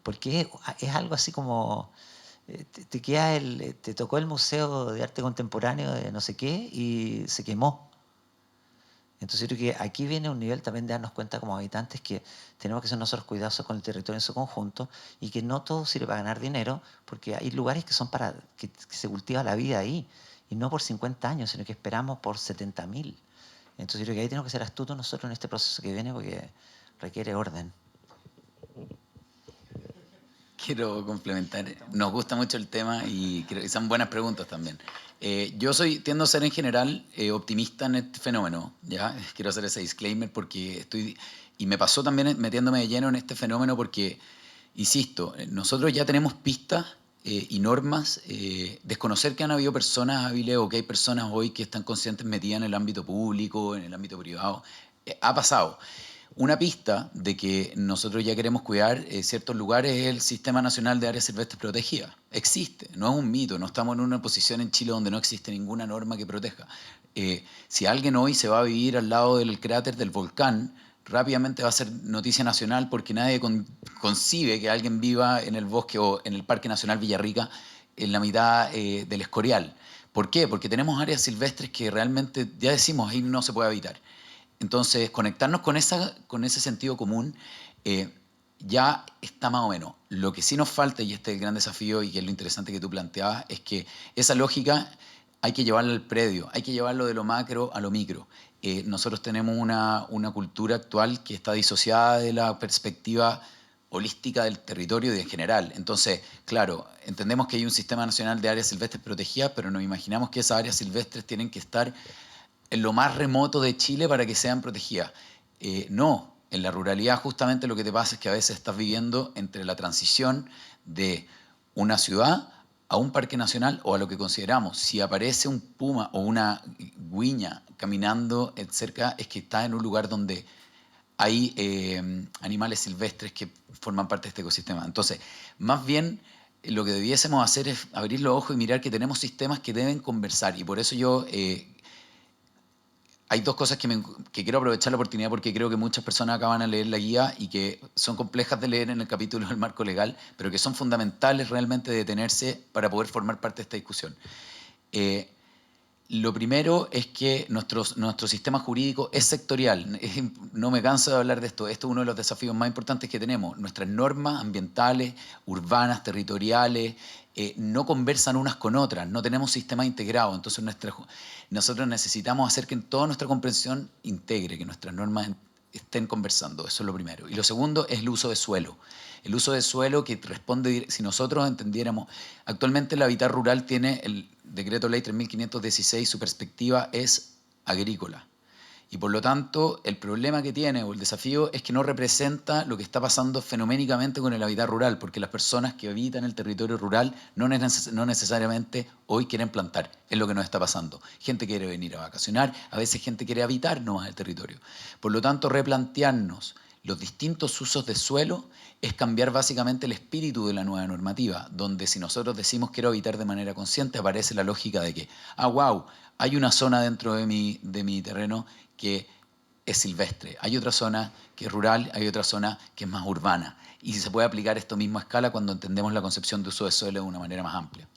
S7: Porque es algo así como, te tocó el Museo de Arte Contemporáneo de no sé qué y se quemó. Entonces yo creo que aquí viene un nivel también de darnos cuenta como habitantes que tenemos que ser nosotros cuidadosos con el territorio en su conjunto y que no todo sirve para ganar dinero, porque hay lugares que son para que se cultiva la vida ahí, y no por 50 años, sino que esperamos por 70.000. Entonces yo creo que ahí tenemos que ser astutos nosotros en este proceso que viene porque requiere orden.
S3: quiero complementar. Nos gusta mucho el tema y son buenas preguntas también. Yo tiendo a ser en general optimista en este fenómeno, ¿ya? Quiero hacer ese disclaimer porque y me pasó también metiéndome de lleno en este fenómeno porque, insisto, nosotros ya tenemos pistas y normas. Desconocer que han habido personas hábiles o que hay personas hoy que están conscientes metidas en el ámbito público, en el ámbito privado, ha pasado. Una pista de que nosotros ya queremos cuidar ciertos lugares es el Sistema Nacional de Áreas Silvestres Protegidas. Existe, no es un mito, no estamos en una posición en Chile donde no existe ninguna norma que proteja. Si alguien hoy se va a vivir al lado del cráter del volcán, rápidamente va a ser noticia nacional porque nadie concibe que alguien viva en el bosque o en el Parque Nacional Villarrica en la mitad del Escorial. ¿Por qué? Porque tenemos áreas silvestres que realmente, ya decimos, ahí no se puede habitar. Entonces, conectarnos con ese sentido común ya está más o menos. Lo que sí nos falta, y este es el gran desafío y que es lo interesante que tú planteabas, es que esa lógica hay que llevarla al predio, hay que llevarlo de lo macro a lo micro. Nosotros tenemos una cultura actual que está disociada de la perspectiva holística del territorio y en general. Entonces, claro, entendemos que hay un Sistema Nacional de Áreas Silvestres Protegidas, pero nos imaginamos que esas áreas silvestres tienen que estar en lo más remoto de Chile para que sean protegidas. No, en la ruralidad justamente lo que te pasa es que a veces estás viviendo entre la transición de una ciudad a un parque nacional o a lo que consideramos. Si aparece un puma o una guiña caminando cerca, es que está en un lugar donde hay animales silvestres que forman parte de este ecosistema. Entonces, más bien lo que debiésemos hacer es abrir los ojos y mirar que tenemos sistemas que deben conversar. Y por eso yo... hay dos cosas que quiero aprovechar la oportunidad porque creo que muchas personas acaban de leer la guía y que son complejas de leer en el capítulo del marco legal, pero que son fundamentales realmente de detenerse para poder formar parte de esta discusión. Lo primero es que nuestro sistema jurídico es sectorial. No me canso de hablar de esto. Esto es uno de los desafíos más importantes que tenemos. Nuestras normas ambientales, urbanas, territoriales, no conversan unas con otras. No tenemos sistema integrado. Entonces nosotros necesitamos hacer que toda nuestra comprensión integre, que nuestras normas estén conversando. Eso es lo primero. Y lo segundo es el uso de suelo. El uso de suelo que responde, si nosotros entendiéramos, actualmente el hábitat rural tiene el Decreto Ley 3516, su perspectiva es agrícola. Y por lo tanto, el problema que tiene o el desafío es que no representa lo que está pasando fenoménicamente con el hábitat rural, porque las personas que habitan el territorio rural no necesariamente hoy quieren plantar, es lo que nos está pasando. Gente quiere venir a vacacionar, a veces gente quiere habitar nomás el territorio. Por lo tanto, replantearnos los distintos usos de suelo es cambiar básicamente el espíritu de la nueva normativa, donde si nosotros decimos quiero habitar de manera consciente, aparece la lógica de que, wow, hay una zona dentro de mi terreno que es silvestre, hay otra zona que es rural, hay otra zona que es más urbana. Y se puede aplicar esto mismo a escala cuando entendemos la concepción de uso de suelo de una manera más amplia.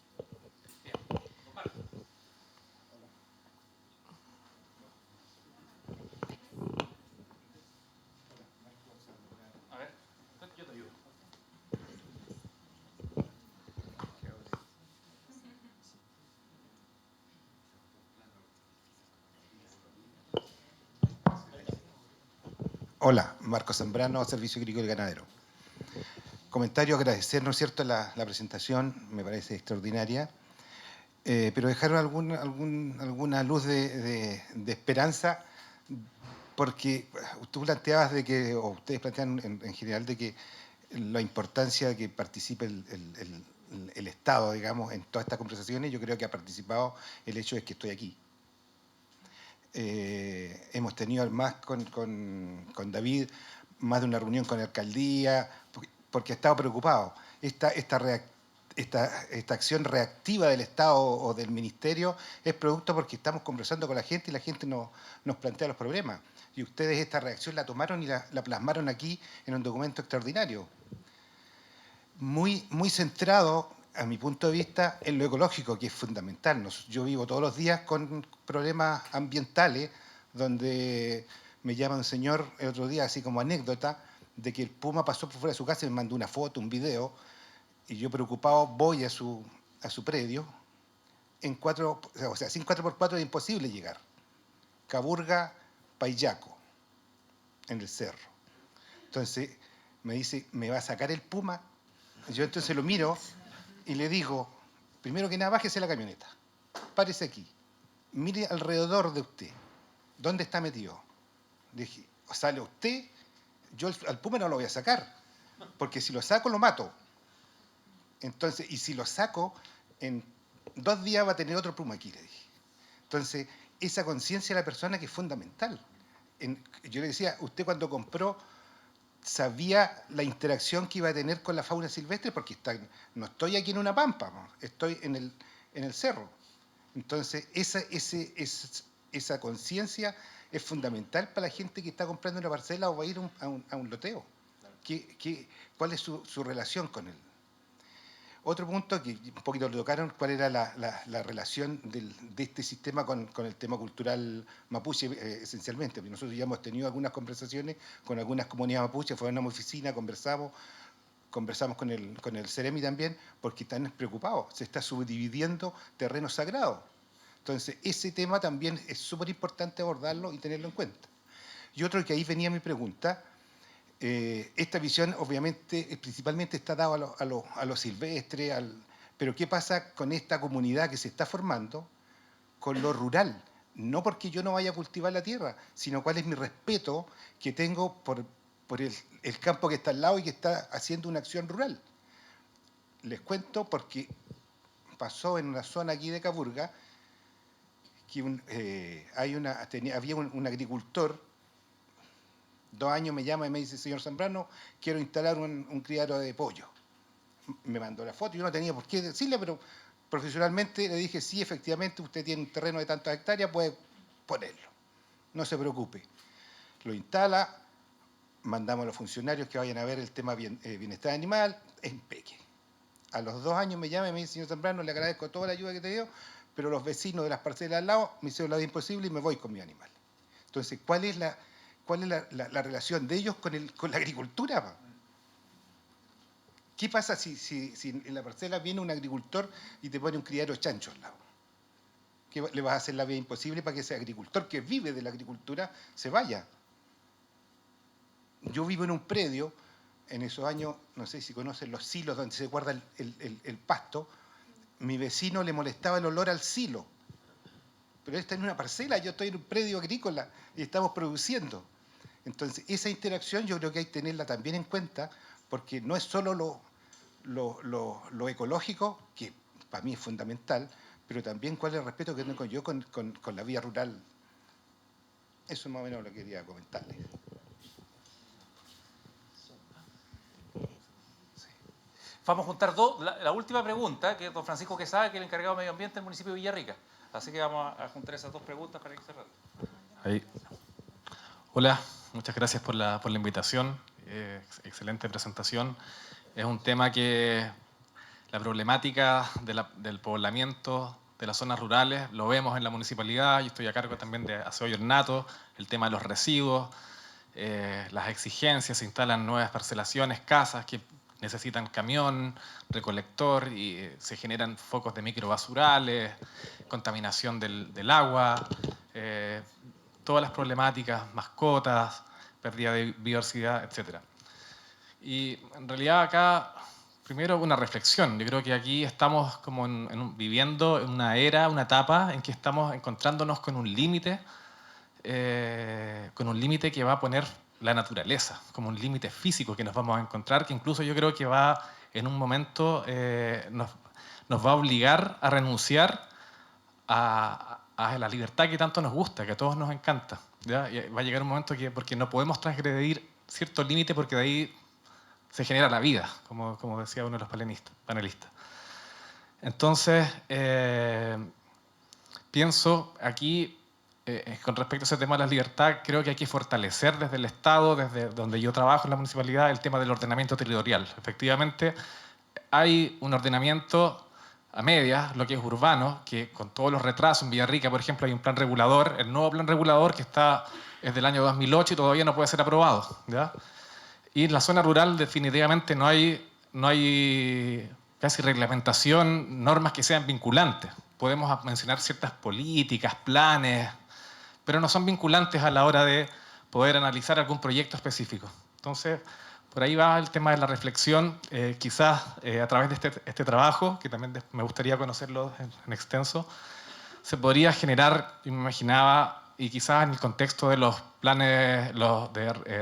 S13: Hola, Marco Zambrano, Servicio Agrícola y Ganadero. Comentario, agradecer, ¿no es cierto?, la presentación, me parece extraordinaria, pero dejaron alguna luz de esperanza, porque tú planteabas de que, o ustedes plantean en general, de que la importancia de que participe el Estado, digamos, en todas estas conversaciones. Yo creo que ha participado el hecho de que estoy aquí. Hemos tenido más con David, más de una reunión con la alcaldía, porque ha estado preocupado. Esta acción reactiva del Estado o del Ministerio es producto porque estamos conversando con la gente y la gente nos plantea los problemas. Y ustedes esta reacción la tomaron y la plasmaron aquí en un documento extraordinario. Muy centrado, a mi punto de vista, en lo ecológico, que es fundamental. Yo vivo todos los días con problemas ambientales, donde me llama un señor el otro día, así como anécdota, de que el puma pasó por fuera de su casa y me mandó una foto, un video, y yo preocupado voy a su predio, sin 4x4 es imposible llegar. Caburga, Payaco, en el cerro. Entonces me dice, ¿me va a sacar el puma? Yo entonces lo miro y le digo, primero que nada, bájese la camioneta, párese aquí, mire alrededor de usted, ¿dónde está metido? Le dije, sale usted, yo al puma no lo voy a sacar, porque si lo saco lo mato. Entonces, y si lo saco, en 2 días va a tener otro puma aquí, le dije. Entonces, esa conciencia de la persona que es fundamental. Yo le decía, usted cuando compró, sabía la interacción que iba a tener con la fauna silvestre, porque no estoy aquí en una pampa, estoy en el cerro. Entonces, esa conciencia es fundamental para la gente que está comprando una parcela o va a ir a un loteo. ¿Cuál es su relación con él? Otro punto que un poquito lo tocaron, cuál era la relación de este sistema con el tema cultural mapuche, esencialmente. Nosotros ya hemos tenido algunas conversaciones con algunas comunidades mapuches, fuimos a una oficina, conversamos con el Ceremi también, porque están preocupados, se está subdividiendo terreno sagrado. Entonces, ese tema también es súper importante abordarlo y tenerlo en cuenta. Y otro que ahí venía mi pregunta, esta visión obviamente principalmente está dada a lo silvestre, pero ¿qué pasa con esta comunidad que se está formando con lo rural? No porque yo no vaya a cultivar la tierra, sino cuál es mi respeto que tengo por el campo que está al lado y que está haciendo una acción rural. Les cuento porque pasó en una zona aquí de Caburga que había un agricultor. 2 años me llama y me dice, señor Zambrano, quiero instalar un criadero de pollo. Me mandó la foto, yo no tenía por qué decirle, pero profesionalmente le dije, sí, efectivamente, usted tiene un terreno de tantas hectáreas, puede ponerlo. No se preocupe. Lo instala, mandamos a los funcionarios que vayan a ver el tema bienestar animal, impeque. A los 2 años me llama y me dice, señor Zambrano, le agradezco toda la ayuda que te dio, pero los vecinos de las parcelas al lado me hicieron la vida imposible y me voy con mi animal. Entonces, ¿cuál es la relación de ellos con la agricultura? ¿Qué pasa si en la parcela viene un agricultor y te pone un criadero chancho al lado? ¿Qué le vas a hacer la vida imposible para que ese agricultor que vive de la agricultura se vaya? Yo vivo en un predio, en esos años, no sé si conocen los silos donde se guarda el pasto, mi vecino le molestaba el olor al silo. Pero él está en una parcela, yo estoy en un predio agrícola y estamos produciendo. Entonces, esa interacción yo creo que hay que tenerla también en cuenta, porque no es solo lo ecológico, que para mí es fundamental, pero también cuál es el respeto que tengo yo con la vida rural. Eso más o menos lo quería comentarles.
S1: Vamos a juntar la última pregunta, que es don Francisco Quesada, que es el encargado de Medio Ambiente del municipio de Villarrica. Así que vamos a juntar esas 2 preguntas para ir cerrando.
S14: Ahí. Hola, muchas gracias por la invitación. Excelente presentación. Es un tema que la problemática del poblamiento de las zonas rurales lo vemos en la municipalidad. Yo estoy a cargo también de Aseo y Ornato, el tema de los residuos, las exigencias, se instalan nuevas parcelaciones, casas que necesitan camión, recolector y se generan focos de microbasurales, contaminación del agua, todas las problemáticas, mascotas, pérdida de biodiversidad, etc. Y en realidad acá, primero una reflexión. Yo creo que aquí estamos como viviendo en una era, una etapa en que estamos encontrándonos con un límite que va a poner la naturaleza, como un límite físico que nos vamos a encontrar, que incluso yo creo que va en un momento nos va a obligar a renunciar a la libertad que tanto nos gusta, que a todos nos encanta. ¿Ya? Y va a llegar un momento porque no podemos transgredir cierto límite porque de ahí se genera la vida, como decía uno de los panelistas. Entonces, pienso aquí, con respecto a ese tema de la libertad, creo que hay que fortalecer desde el Estado, desde donde yo trabajo en la municipalidad, el tema del ordenamiento territorial. Efectivamente, hay un ordenamiento a medias, lo que es urbano, que con todos los retrasos en Villarrica, por ejemplo, hay un plan regulador, el nuevo plan regulador que es del año 2008 y todavía no puede ser aprobado, ¿ya? Y en la zona rural definitivamente no hay casi reglamentación, normas que sean vinculantes. Podemos mencionar ciertas políticas, planes, pero no son vinculantes a la hora de poder analizar algún proyecto específico. Entonces, Por ahí va el tema de la reflexión, quizás a través de este trabajo, que también me gustaría conocerlo en extenso, se podría generar, yo me imaginaba, y quizás en el contexto de los planes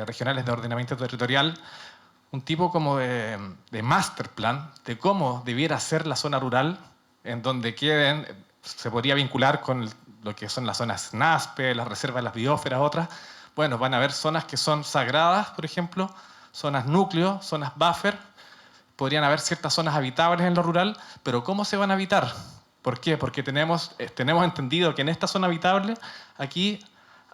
S14: regionales de ordenamiento territorial, un tipo como de master plan de cómo debiera ser la zona rural, en donde se podría vincular con lo que son las zonas NASPE, las reservas de las biosferas, otras. Bueno, van a haber zonas que son sagradas, por ejemplo, zonas núcleo, zonas buffer. Podrían haber ciertas zonas habitables en lo rural, pero ¿cómo se van a habitar? ¿Por qué? Porque tenemos entendido que en esta zona habitable, aquí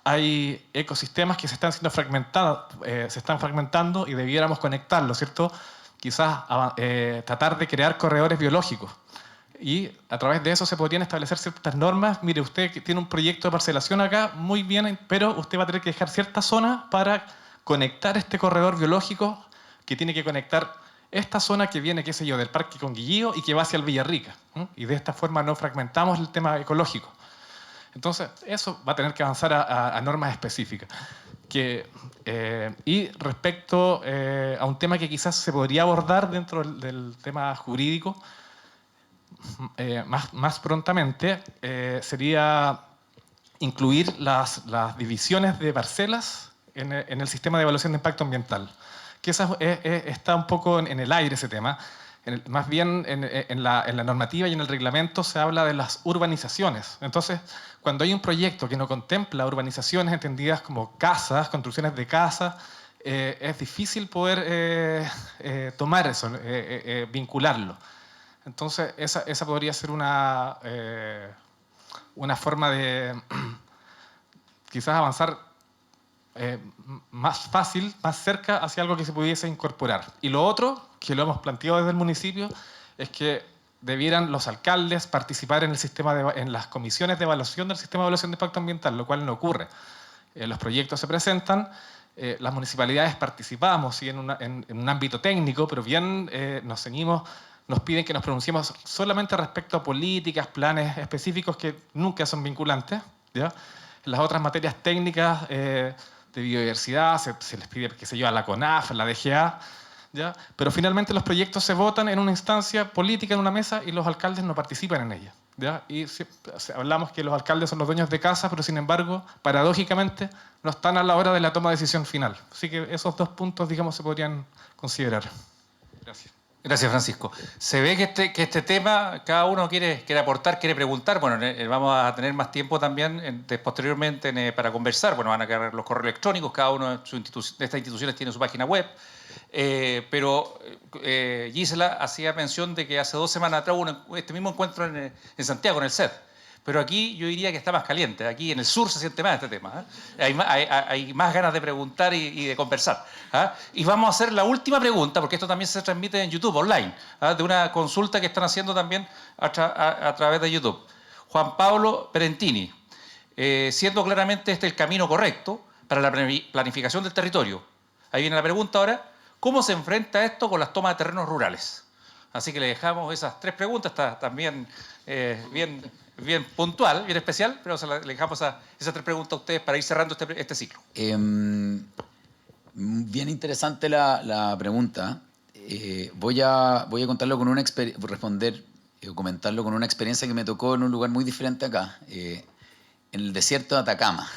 S14: hay ecosistemas que se están fragmentando y debiéramos conectarlos, ¿cierto? Quizás tratar de crear corredores biológicos. Y a través de eso se podrían establecer ciertas normas. Mire, usted que tiene un proyecto de parcelación acá, muy bien, pero usted va a tener que dejar cierta zona para conectar este corredor biológico que tiene que conectar esta zona que viene, qué sé yo, del Parque Conguillío y que va hacia el Villarrica. Y de esta forma no fragmentamos el tema ecológico. Entonces, eso va a tener que avanzar a normas específicas. Y respecto a un tema que quizás se podría abordar dentro del tema jurídico, más prontamente, sería incluir las divisiones de parcelas en el sistema de evaluación de impacto ambiental. Que está un poco en el aire ese tema. Más bien en la normativa y en el reglamento se habla de las urbanizaciones. Entonces, cuando hay un proyecto que no contempla urbanizaciones entendidas como casas, construcciones de casas, es difícil poder tomar eso, vincularlo. Entonces, esa podría ser una forma de quizás avanzar más fácil, más cerca hacia algo que se pudiese incorporar. Y lo otro, que lo hemos planteado desde el municipio, es que debieran los alcaldes participar en las comisiones de evaluación del sistema de evaluación de impacto ambiental, lo cual no ocurre. Los proyectos se presentan, las municipalidades participamos ¿sí? en un ámbito técnico, pero bien nos piden que nos pronunciemos solamente respecto a políticas, planes específicos que nunca son vinculantes. ¿ya? En las otras materias técnicas de biodiversidad se les pide, qué sé yo, a la CONAF, a la DGA, ¿ya? Pero finalmente los proyectos se votan en una instancia política, en una mesa, y los alcaldes no participan en ella. ¿ya? Y hablamos que los alcaldes son los dueños de casa, pero sin embargo, paradójicamente, no están a la hora de la toma de decisión final. Así que esos dos puntos, digamos, se podrían considerar. Gracias.
S1: Gracias, Francisco. Se ve que este tema, cada uno quiere aportar, quiere preguntar. Bueno, vamos a tener más tiempo también posteriormente para conversar. Bueno, van a quedar los correos electrónicos, cada uno de estas instituciones tiene su página web. Pero Gisela hacía mención de que hace 2 semanas atrás hubo este mismo encuentro en Santiago, en el CED. Pero aquí yo diría que está más caliente. Aquí en el sur se siente más este tema. Hay más ganas de preguntar y de conversar. Y vamos a hacer la última pregunta, porque esto también se transmite en YouTube, online, de una consulta que están haciendo también a través de YouTube. Juan Pablo Perentini, siendo claramente este el camino correcto para la planificación del territorio. Ahí viene la pregunta ahora. ¿Cómo se enfrenta esto con las tomas de terrenos rurales? Así que le dejamos esas 3 preguntas, está también bien puntual, bien especial, pero le dejamos esas 3 preguntas a ustedes para ir cerrando este ciclo.
S3: Bien interesante la pregunta. Voy a contarlo con comentarlo con una experiencia que me tocó en un lugar muy diferente acá, en el desierto de Atacama,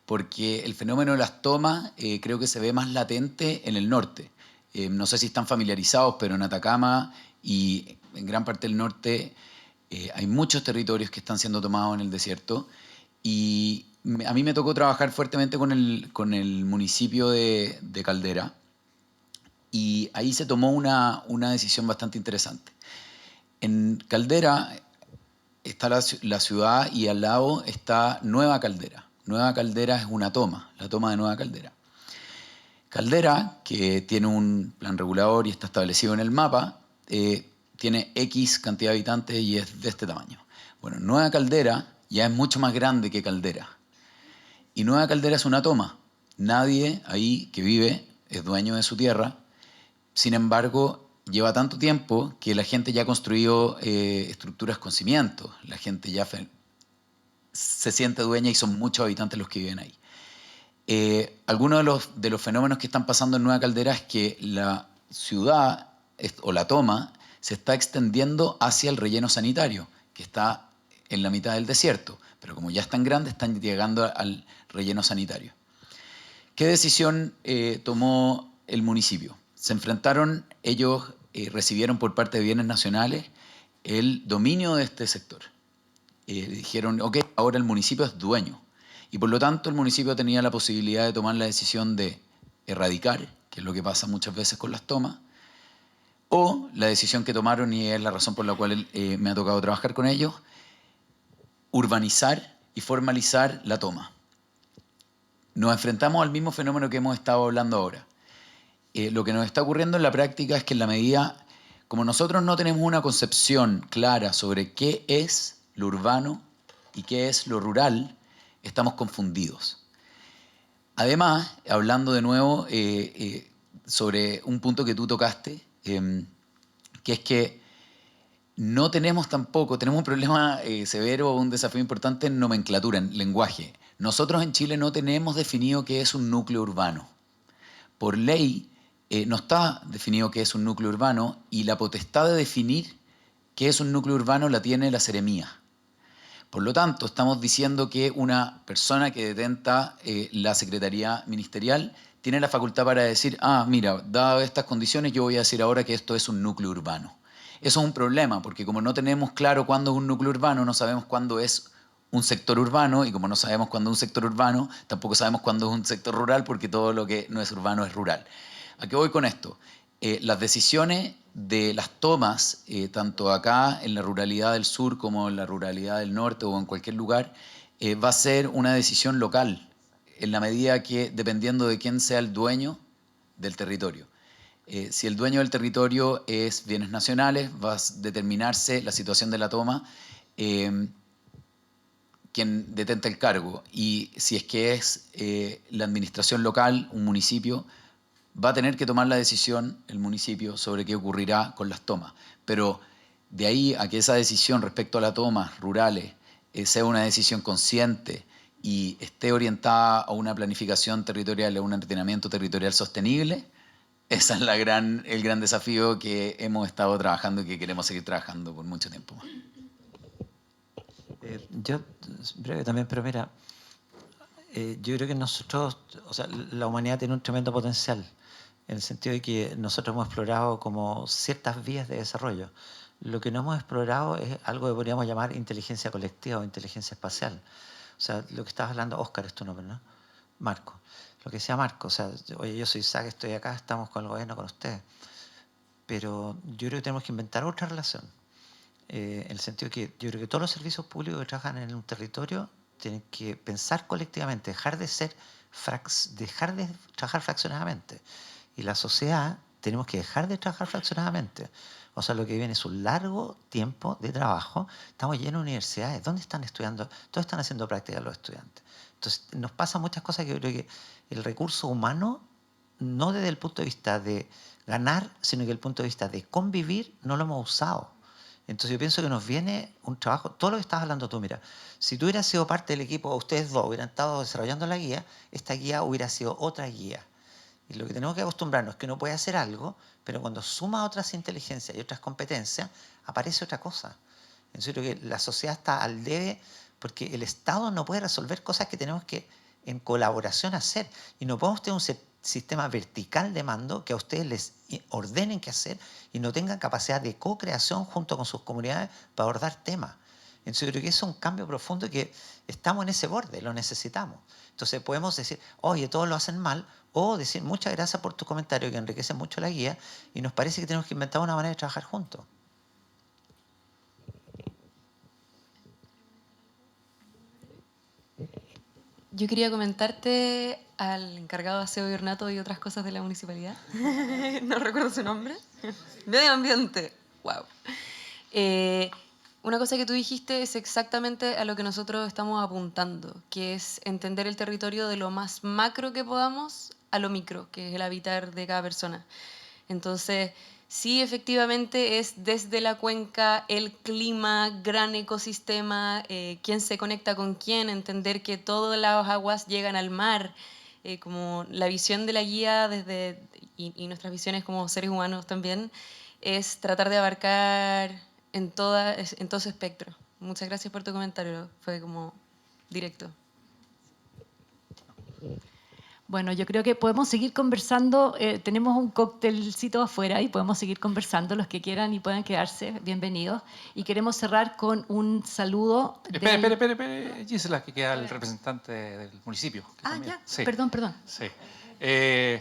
S3: porque el fenómeno de las tomas creo que se ve más latente en el norte. No sé si están familiarizados, pero en Atacama y en gran parte del norte hay muchos territorios que están siendo tomados en el desierto, y a mí me tocó trabajar fuertemente con el municipio de Caldera, y ahí se tomó una decisión bastante interesante. En Caldera está la ciudad y al lado está Nueva Caldera. Nueva Caldera es una toma, la toma de Nueva Caldera. Caldera, que tiene un plan regulador y está establecido en el mapa, tiene X cantidad de habitantes y es de este tamaño. Bueno, Nueva Caldera ya es mucho más grande que Caldera. Y Nueva Caldera es una toma. Nadie ahí que vive es dueño de su tierra. Sin embargo, lleva tanto tiempo que la gente ya ha construido estructuras con cimientos. La gente ya se siente dueña y son muchos habitantes los que viven ahí. Algunos de los fenómenos que están pasando en Nueva Caldera es que la ciudad o la toma se está extendiendo hacia el relleno sanitario, que está en la mitad del desierto, pero como ya es tan grande, están llegando al relleno sanitario. ¿Qué decisión tomó el municipio? Se enfrentaron, ellos recibieron por parte de Bienes Nacionales el dominio de este sector. Dijeron, ok, ahora el municipio es dueño. Y por lo tanto el municipio tenía la posibilidad de tomar la decisión de erradicar, que es lo que pasa muchas veces con las tomas, o la decisión que tomaron, y es la razón por la cual me ha tocado trabajar con ellos, urbanizar y formalizar la toma. Nos enfrentamos al mismo fenómeno que hemos estado hablando ahora. Lo que nos está ocurriendo en la práctica es que en la medida, como nosotros no tenemos una concepción clara sobre qué es lo urbano y qué es lo rural, estamos confundidos. Además, hablando de nuevo sobre un punto que tú tocaste, que es que no tenemos tampoco, tenemos un problema severo, un desafío importante en nomenclatura, en lenguaje. Nosotros en Chile no tenemos definido qué es un núcleo urbano. Por ley no está definido qué es un núcleo urbano, y la potestad de definir qué es un núcleo urbano la tiene la Seremía. Por lo tanto, estamos diciendo que una persona que detenta la Secretaría Ministerial tiene la facultad para decir, mira, dadas estas condiciones, yo voy a decir ahora que esto es un núcleo urbano. Eso es un problema, porque como no tenemos claro cuándo es un núcleo urbano, no sabemos cuándo es un sector urbano, y como no sabemos cuándo es un sector urbano, tampoco sabemos cuándo es un sector rural, porque todo lo que no es urbano es rural. ¿A qué voy con esto? Las decisiones de las tomas, tanto acá en la ruralidad del sur como en la ruralidad del norte o en cualquier lugar, va a ser una decisión local, en la medida que, dependiendo de quién sea el dueño del territorio. Si el dueño del territorio es Bienes Nacionales, va a determinarse la situación de la toma, quien detenta el cargo. Y si es que es la administración local, un municipio, va a tener que tomar la decisión el municipio sobre qué ocurrirá con las tomas. Pero de ahí a que esa decisión respecto a las tomas rurales sea una decisión consciente y esté orientada a una planificación territorial, a un ordenamiento territorial sostenible, ese es el gran desafío que hemos estado trabajando y que queremos seguir trabajando por mucho tiempo más.
S7: Yo, breve también, pero mira, yo creo que nosotros, o sea, la humanidad tiene un tremendo potencial, en el sentido de que nosotros hemos explorado como ciertas vías de desarrollo. Lo que no hemos explorado es algo que podríamos llamar inteligencia colectiva o inteligencia espacial. O sea, lo que estabas hablando, Óscar es tu nombre, ¿no? Marco. Lo que decía Marco, o sea, oye, yo soy Isaac, estoy acá, estamos con el gobierno, con ustedes. Pero yo creo que tenemos que inventar otra relación. En el sentido que yo creo que todos los servicios públicos que trabajan en un territorio tienen que pensar colectivamente, dejar de trabajar fraccionadamente. Y la sociedad tenemos que dejar de trabajar fraccionadamente. O sea, lo que viene es un largo tiempo de trabajo. Estamos llenos de universidades. ¿Dónde están estudiando? ¿Dónde están haciendo prácticas los estudiantes? Entonces, nos pasan muchas cosas que yo creo que el recurso humano, no desde el punto de vista de ganar, sino que desde el punto de vista de convivir, no lo hemos usado. Entonces yo pienso que nos viene un trabajo, todo lo que estás hablando tú, mira, si tú hubieras sido parte del equipo, ustedes dos hubieran estado desarrollando la guía, esta guía hubiera sido otra guía. Y lo que tenemos que acostumbrarnos es que uno puede hacer algo, pero cuando suma otras inteligencias y otras competencias, aparece otra cosa. Entonces yo creo que la sociedad está al debe, porque el Estado no puede resolver cosas que tenemos que en colaboración hacer. Y no podemos tener un sistema vertical de mando que a ustedes les ordenen qué hacer y no tengan capacidad de co-creación junto con sus comunidades para abordar temas. Entonces yo creo que eso es un cambio profundo y que estamos en ese borde, lo necesitamos. Entonces podemos decir, oye, todos lo hacen mal, o decir, muchas gracias por tu comentario que enriquece mucho la guía y nos parece que tenemos que inventar una manera de trabajar juntos.
S5: Yo quería comentarte al encargado de aseo y ornato y otras cosas de la municipalidad. No recuerdo su nombre. Medio ambiente. Wow. Una cosa que tú dijiste es exactamente a lo que nosotros estamos apuntando, que es entender el territorio de lo más macro que podamos a lo micro, que es el habitar de cada persona. Entonces, sí, efectivamente es desde la cuenca, el clima, gran ecosistema, quién se conecta con quién, entender que todas las aguas llegan al mar, como la visión de la guía y nuestras visiones como seres humanos también, es tratar de abarcar en todo su espectro. Muchas gracias por tu comentario, fue como directo.
S2: Bueno, yo creo que podemos seguir conversando. Tenemos un cóctelcito afuera y podemos seguir conversando. Los que quieran y puedan quedarse, bienvenidos. Y queremos cerrar con un saludo.
S1: Espere, Gisela, que queda el representante del municipio.
S2: Ya,
S1: sí.
S2: Perdón.
S1: Sí.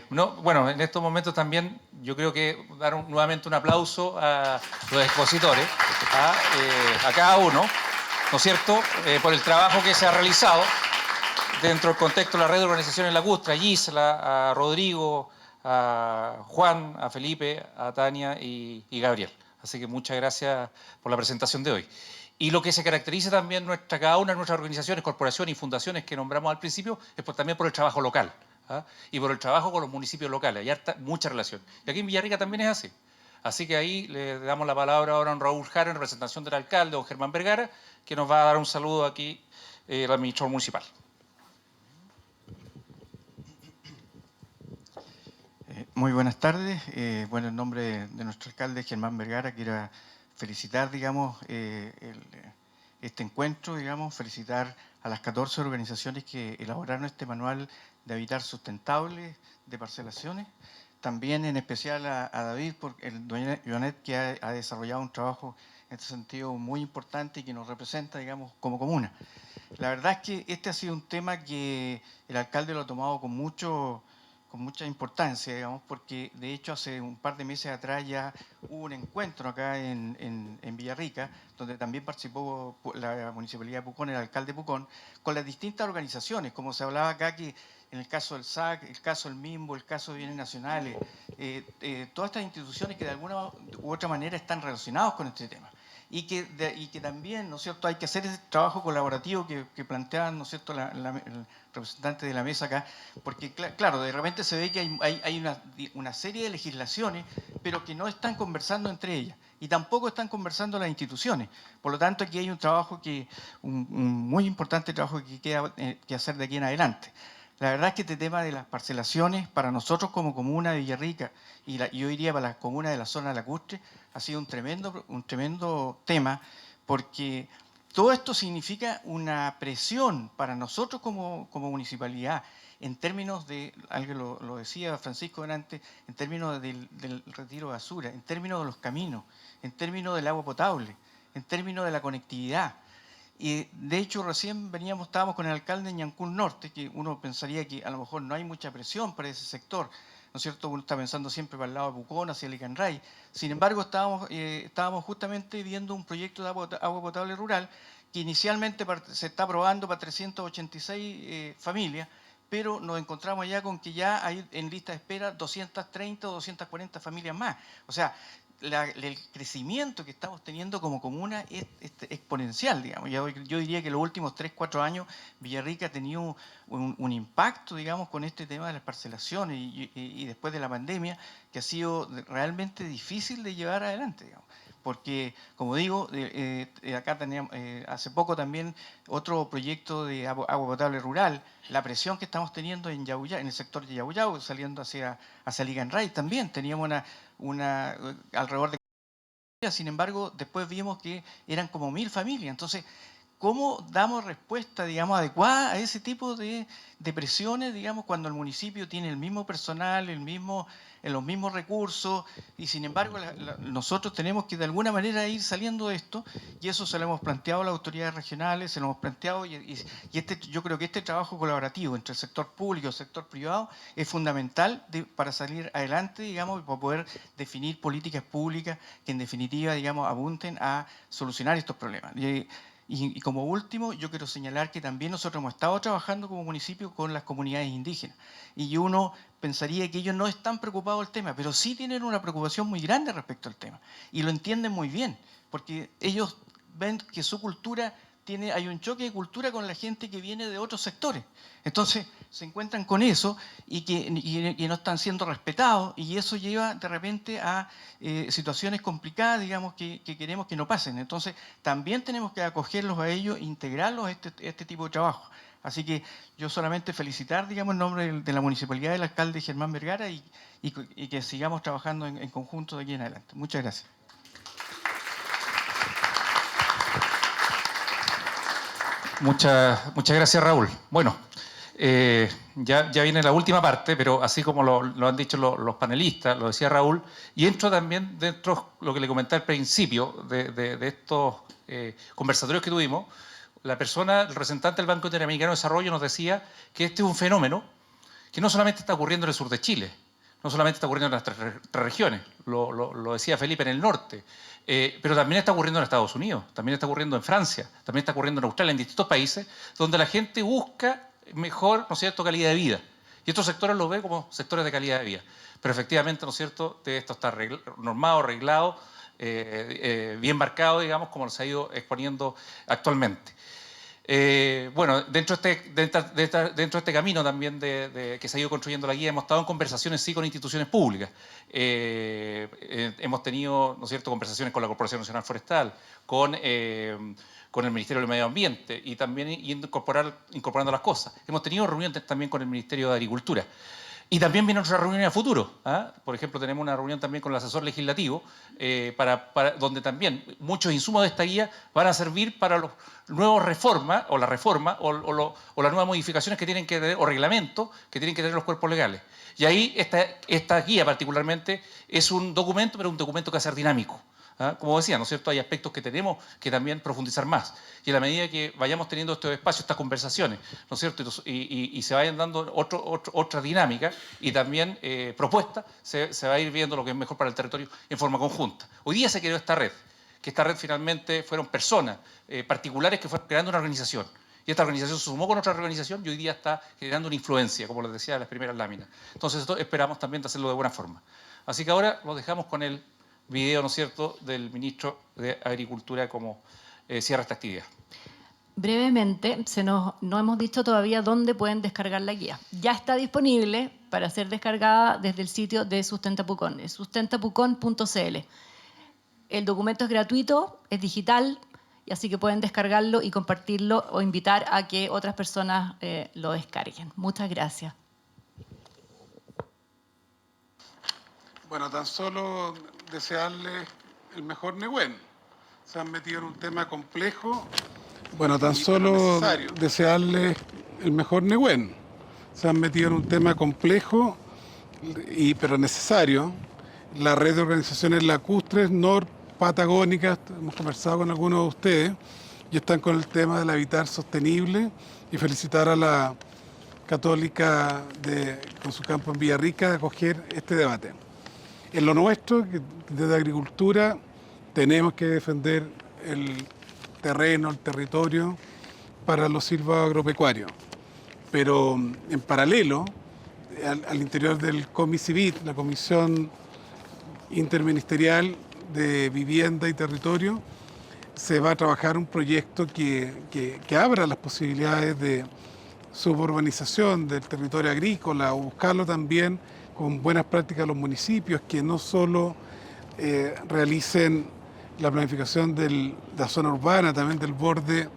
S1: Bueno, en estos momentos también yo creo que dar nuevamente un aplauso a los expositores, a cada uno, ¿no es cierto?, por el trabajo que se ha realizado dentro del contexto de la red de organizaciones lacustres, a Gisela, a Rodrigo, a Juan, a Felipe, a Tania y Gabriel. Así que muchas gracias por la presentación de hoy. Y lo que se caracteriza también cada una de nuestras organizaciones, corporaciones y fundaciones que nombramos al principio es también por el trabajo local, y por el trabajo con los municipios locales. Hay mucha relación. Y aquí en Villarrica también es así. Así que ahí le damos la palabra ahora a don Raúl Jara en representación del alcalde, don Germán Vergara, que nos va a dar un saludo aquí, el administrador municipal.
S15: Muy buenas tardes. Bueno, en nombre de nuestro alcalde Germán Vergara, quiero felicitar, digamos, este encuentro, digamos, felicitar a las 14 organizaciones que elaboraron este manual de habitar sustentable de parcelaciones. También en especial a David, doña Joanet, que ha desarrollado un trabajo en este sentido muy importante y que nos representa, digamos, como comuna. La verdad es que este ha sido un tema que el alcalde lo ha tomado con mucha importancia, digamos, porque de hecho hace un par de meses atrás ya hubo un encuentro acá en Villarrica, donde también participó la Municipalidad de Pucón, el alcalde de Pucón, con las distintas organizaciones, como se hablaba acá, que en el caso del SAC, el caso del MIMBO, el caso de Bienes Nacionales, todas estas instituciones que de alguna u otra manera están relacionados con este tema. Y que también, ¿no es cierto?, hay que hacer ese trabajo colaborativo que planteaban, ¿no es cierto?, el representante de la mesa acá, porque claro, de repente se ve que hay una serie de legislaciones, pero que no están conversando entre ellas, y tampoco están conversando las instituciones. Por lo tanto, aquí hay un trabajo un muy importante trabajo que queda que hacer de aquí en adelante. La verdad es que este tema de las parcelaciones, para nosotros como comuna de Villarrica, y yo diría para las comunas de la zona lacustre, ha sido un tremendo tema, porque todo esto significa una presión para nosotros como municipalidad, en términos de, algo lo decía Francisco antes, en términos del retiro de basura, en términos de los caminos, en términos del agua potable, en términos de la conectividad. Y de hecho recién estábamos con el alcalde en Ñancún Norte, que uno pensaría que a lo mejor no hay mucha presión para ese sector, ¿no es cierto? Uno está pensando siempre para el lado de Pucón, hacia Licanray. Sin embargo, estábamos justamente viendo un proyecto de agua potable rural que inicialmente se está aprobando para 386 familias, pero nos encontramos ya con que ya hay en lista de espera 230 o 240 familias más. O sea, el crecimiento que estamos teniendo como comuna es exponencial, digamos. Yo diría que los últimos 3-4 años Villarrica ha tenido un impacto, digamos, con este tema de las parcelaciones y después de la pandemia, que ha sido realmente difícil de llevar adelante, digamos. Porque, como digo, acá teníamos hace poco también otro proyecto de agua potable rural, la presión que estamos teniendo en el sector de Yauyau, saliendo hacia Liganray también, teníamos alrededor de... Sin embargo, después vimos que eran como 1000 familias. Entonces, ¿cómo damos respuesta, digamos, adecuada a ese tipo de presiones, digamos, cuando el municipio tiene el mismo personal, los mismos recursos, y sin embargo nosotros tenemos que de alguna manera ir saliendo de esto, y eso se lo hemos planteado a las autoridades regionales, se lo hemos planteado, yo creo que este trabajo colaborativo entre el sector público y el sector privado es fundamental para salir adelante, digamos, y para poder definir políticas públicas que en definitiva, digamos, apunten a solucionar estos problemas. Y como último, yo quiero señalar que también nosotros hemos estado trabajando como municipio con las comunidades indígenas. Y uno pensaría que ellos no están preocupados del tema, pero sí tienen una preocupación muy grande respecto al tema. Y lo entienden muy bien, porque ellos ven que su cultura hay un choque de cultura con la gente que viene de otros sectores. Entonces se encuentran con eso y que no están siendo respetados, y eso lleva de repente a situaciones complicadas, digamos, que queremos que no pasen. Entonces también tenemos que acogerlos a ellos, integrarlos a este tipo de trabajo. Así que yo solamente felicitar, digamos, en nombre de la Municipalidad del alcalde Germán Vergara y que sigamos trabajando en conjunto de aquí en adelante. Muchas gracias.
S1: Muchas gracias, Raúl. Bueno, ya viene la última parte, pero así como lo han dicho los panelistas, lo decía Raúl, y entro también dentro de lo que le comenté al principio de estos conversatorios que tuvimos. La persona, el representante del Banco Interamericano de Desarrollo nos decía que este es un fenómeno que no solamente está ocurriendo en el sur de Chile, no solamente está ocurriendo en las tres regiones, lo decía Felipe, en el norte, pero también está ocurriendo en Estados Unidos, también está ocurriendo en Francia, también está ocurriendo en Australia, en distintos países donde la gente busca mejor, ¿no es cierto?, calidad de vida. Y estos sectores los ve como sectores de calidad de vida. Pero efectivamente, ¿no es cierto?, esto está normado, arreglado, bien marcado, digamos, como se ha ido exponiendo actualmente. Bueno, dentro de este camino también que se ha ido construyendo la guía, hemos estado en conversaciones, sí, con instituciones públicas. Hemos tenido, ¿no es cierto?, conversaciones con la Corporación Nacional Forestal, con el Ministerio del Medio Ambiente y también incorporando las cosas. Hemos tenido reuniones también con el Ministerio de Agricultura. Y también vienen otras reuniones a futuro. Por ejemplo, tenemos una reunión también con el asesor legislativo, donde también muchos insumos de esta guía van a servir para los nuevos reformas, o la reforma, o las nuevas modificaciones que tienen que tener, o reglamentos que tienen que tener los cuerpos legales. Y ahí esta guía particularmente es un documento, pero un documento que va a ser dinámico. Como decía, ¿no es cierto?, hay aspectos que tenemos que también profundizar más. Y a la medida que vayamos teniendo estos espacios, estas conversaciones, ¿no es cierto?, y se vayan dando otra dinámica y también propuestas, se va a ir viendo lo que es mejor para el territorio en forma conjunta. Hoy día se creó esta red, que esta red finalmente fueron personas particulares que fueron creando una organización. Y esta organización se sumó con otra organización y hoy día está generando una influencia, como les decía en las primeras láminas. Entonces, esto esperamos también de hacerlo de buena forma. Así que ahora lo dejamos con el video, ¿no es cierto?, del ministro de Agricultura como cierra esta actividad.
S2: Brevemente, no hemos dicho todavía dónde pueden descargar la guía. Ya está disponible para ser descargada desde el sitio de Sustentapucón, es sustentapucón.cl. El documento es gratuito, es digital, y así que pueden descargarlo y compartirlo o invitar a que otras personas lo descarguen. Muchas gracias.
S16: Bueno, tan solo desearles el mejor Nehuen. Se han metido en un tema complejo. Bueno, tan solo desearles el mejor Nehuen. Se han metido en un tema complejo, pero necesario. La red de organizaciones lacustres norpatagónicas, hemos conversado con algunos de ustedes, y están con el tema del habitar sostenible, y felicitar a la Católica con su campo en Villarrica de acoger este debate. En lo nuestro, desde Agricultura, tenemos que defender el terreno, el territorio para los silvados agropecuarios. Pero en paralelo, al interior del COMICIVIT, la Comisión Interministerial de Vivienda y Territorio, se va a trabajar un proyecto que abra las posibilidades de suburbanización del territorio agrícola, o buscarlo también con buenas prácticas a los municipios, que no solo realicen la planificación de la zona urbana, también del borde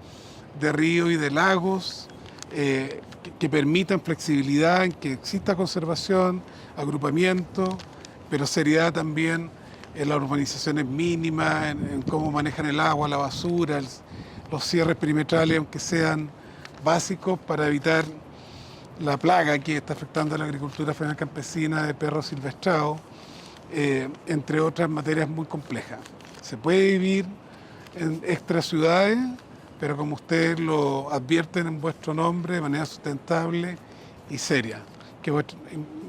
S16: de ríos y de lagos, que permitan flexibilidad, en que exista conservación, agrupamiento, pero seriedad también en las urbanizaciones mínimas, en cómo manejan el agua, la basura, los cierres perimetrales, aunque sean básicos, para evitar la plaga que está afectando a la agricultura familiar campesina de perros silvestrados, entre otras materias muy complejas. Se puede vivir en extra ciudades, pero como ustedes lo advierten en vuestro nombre, de manera sustentable y seria.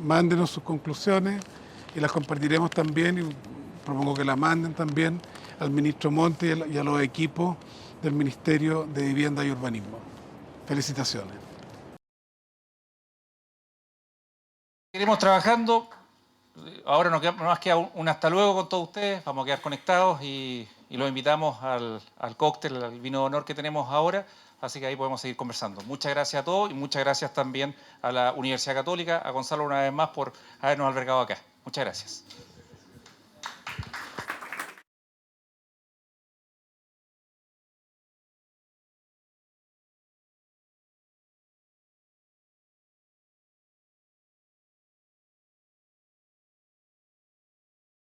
S16: Mándenos sus conclusiones y las compartiremos también, y propongo que las manden también al ministro Monte y a los equipos del Ministerio de Vivienda y Urbanismo. Felicitaciones.
S1: Seguiremos trabajando. Ahora no más queda un hasta luego con todos ustedes. Vamos a quedar conectados y los invitamos al cóctel, al vino de honor que tenemos ahora. Así que ahí podemos seguir conversando. Muchas gracias a todos y muchas gracias también a la Universidad Católica, a Gonzalo una vez más por habernos albergado acá. Muchas gracias.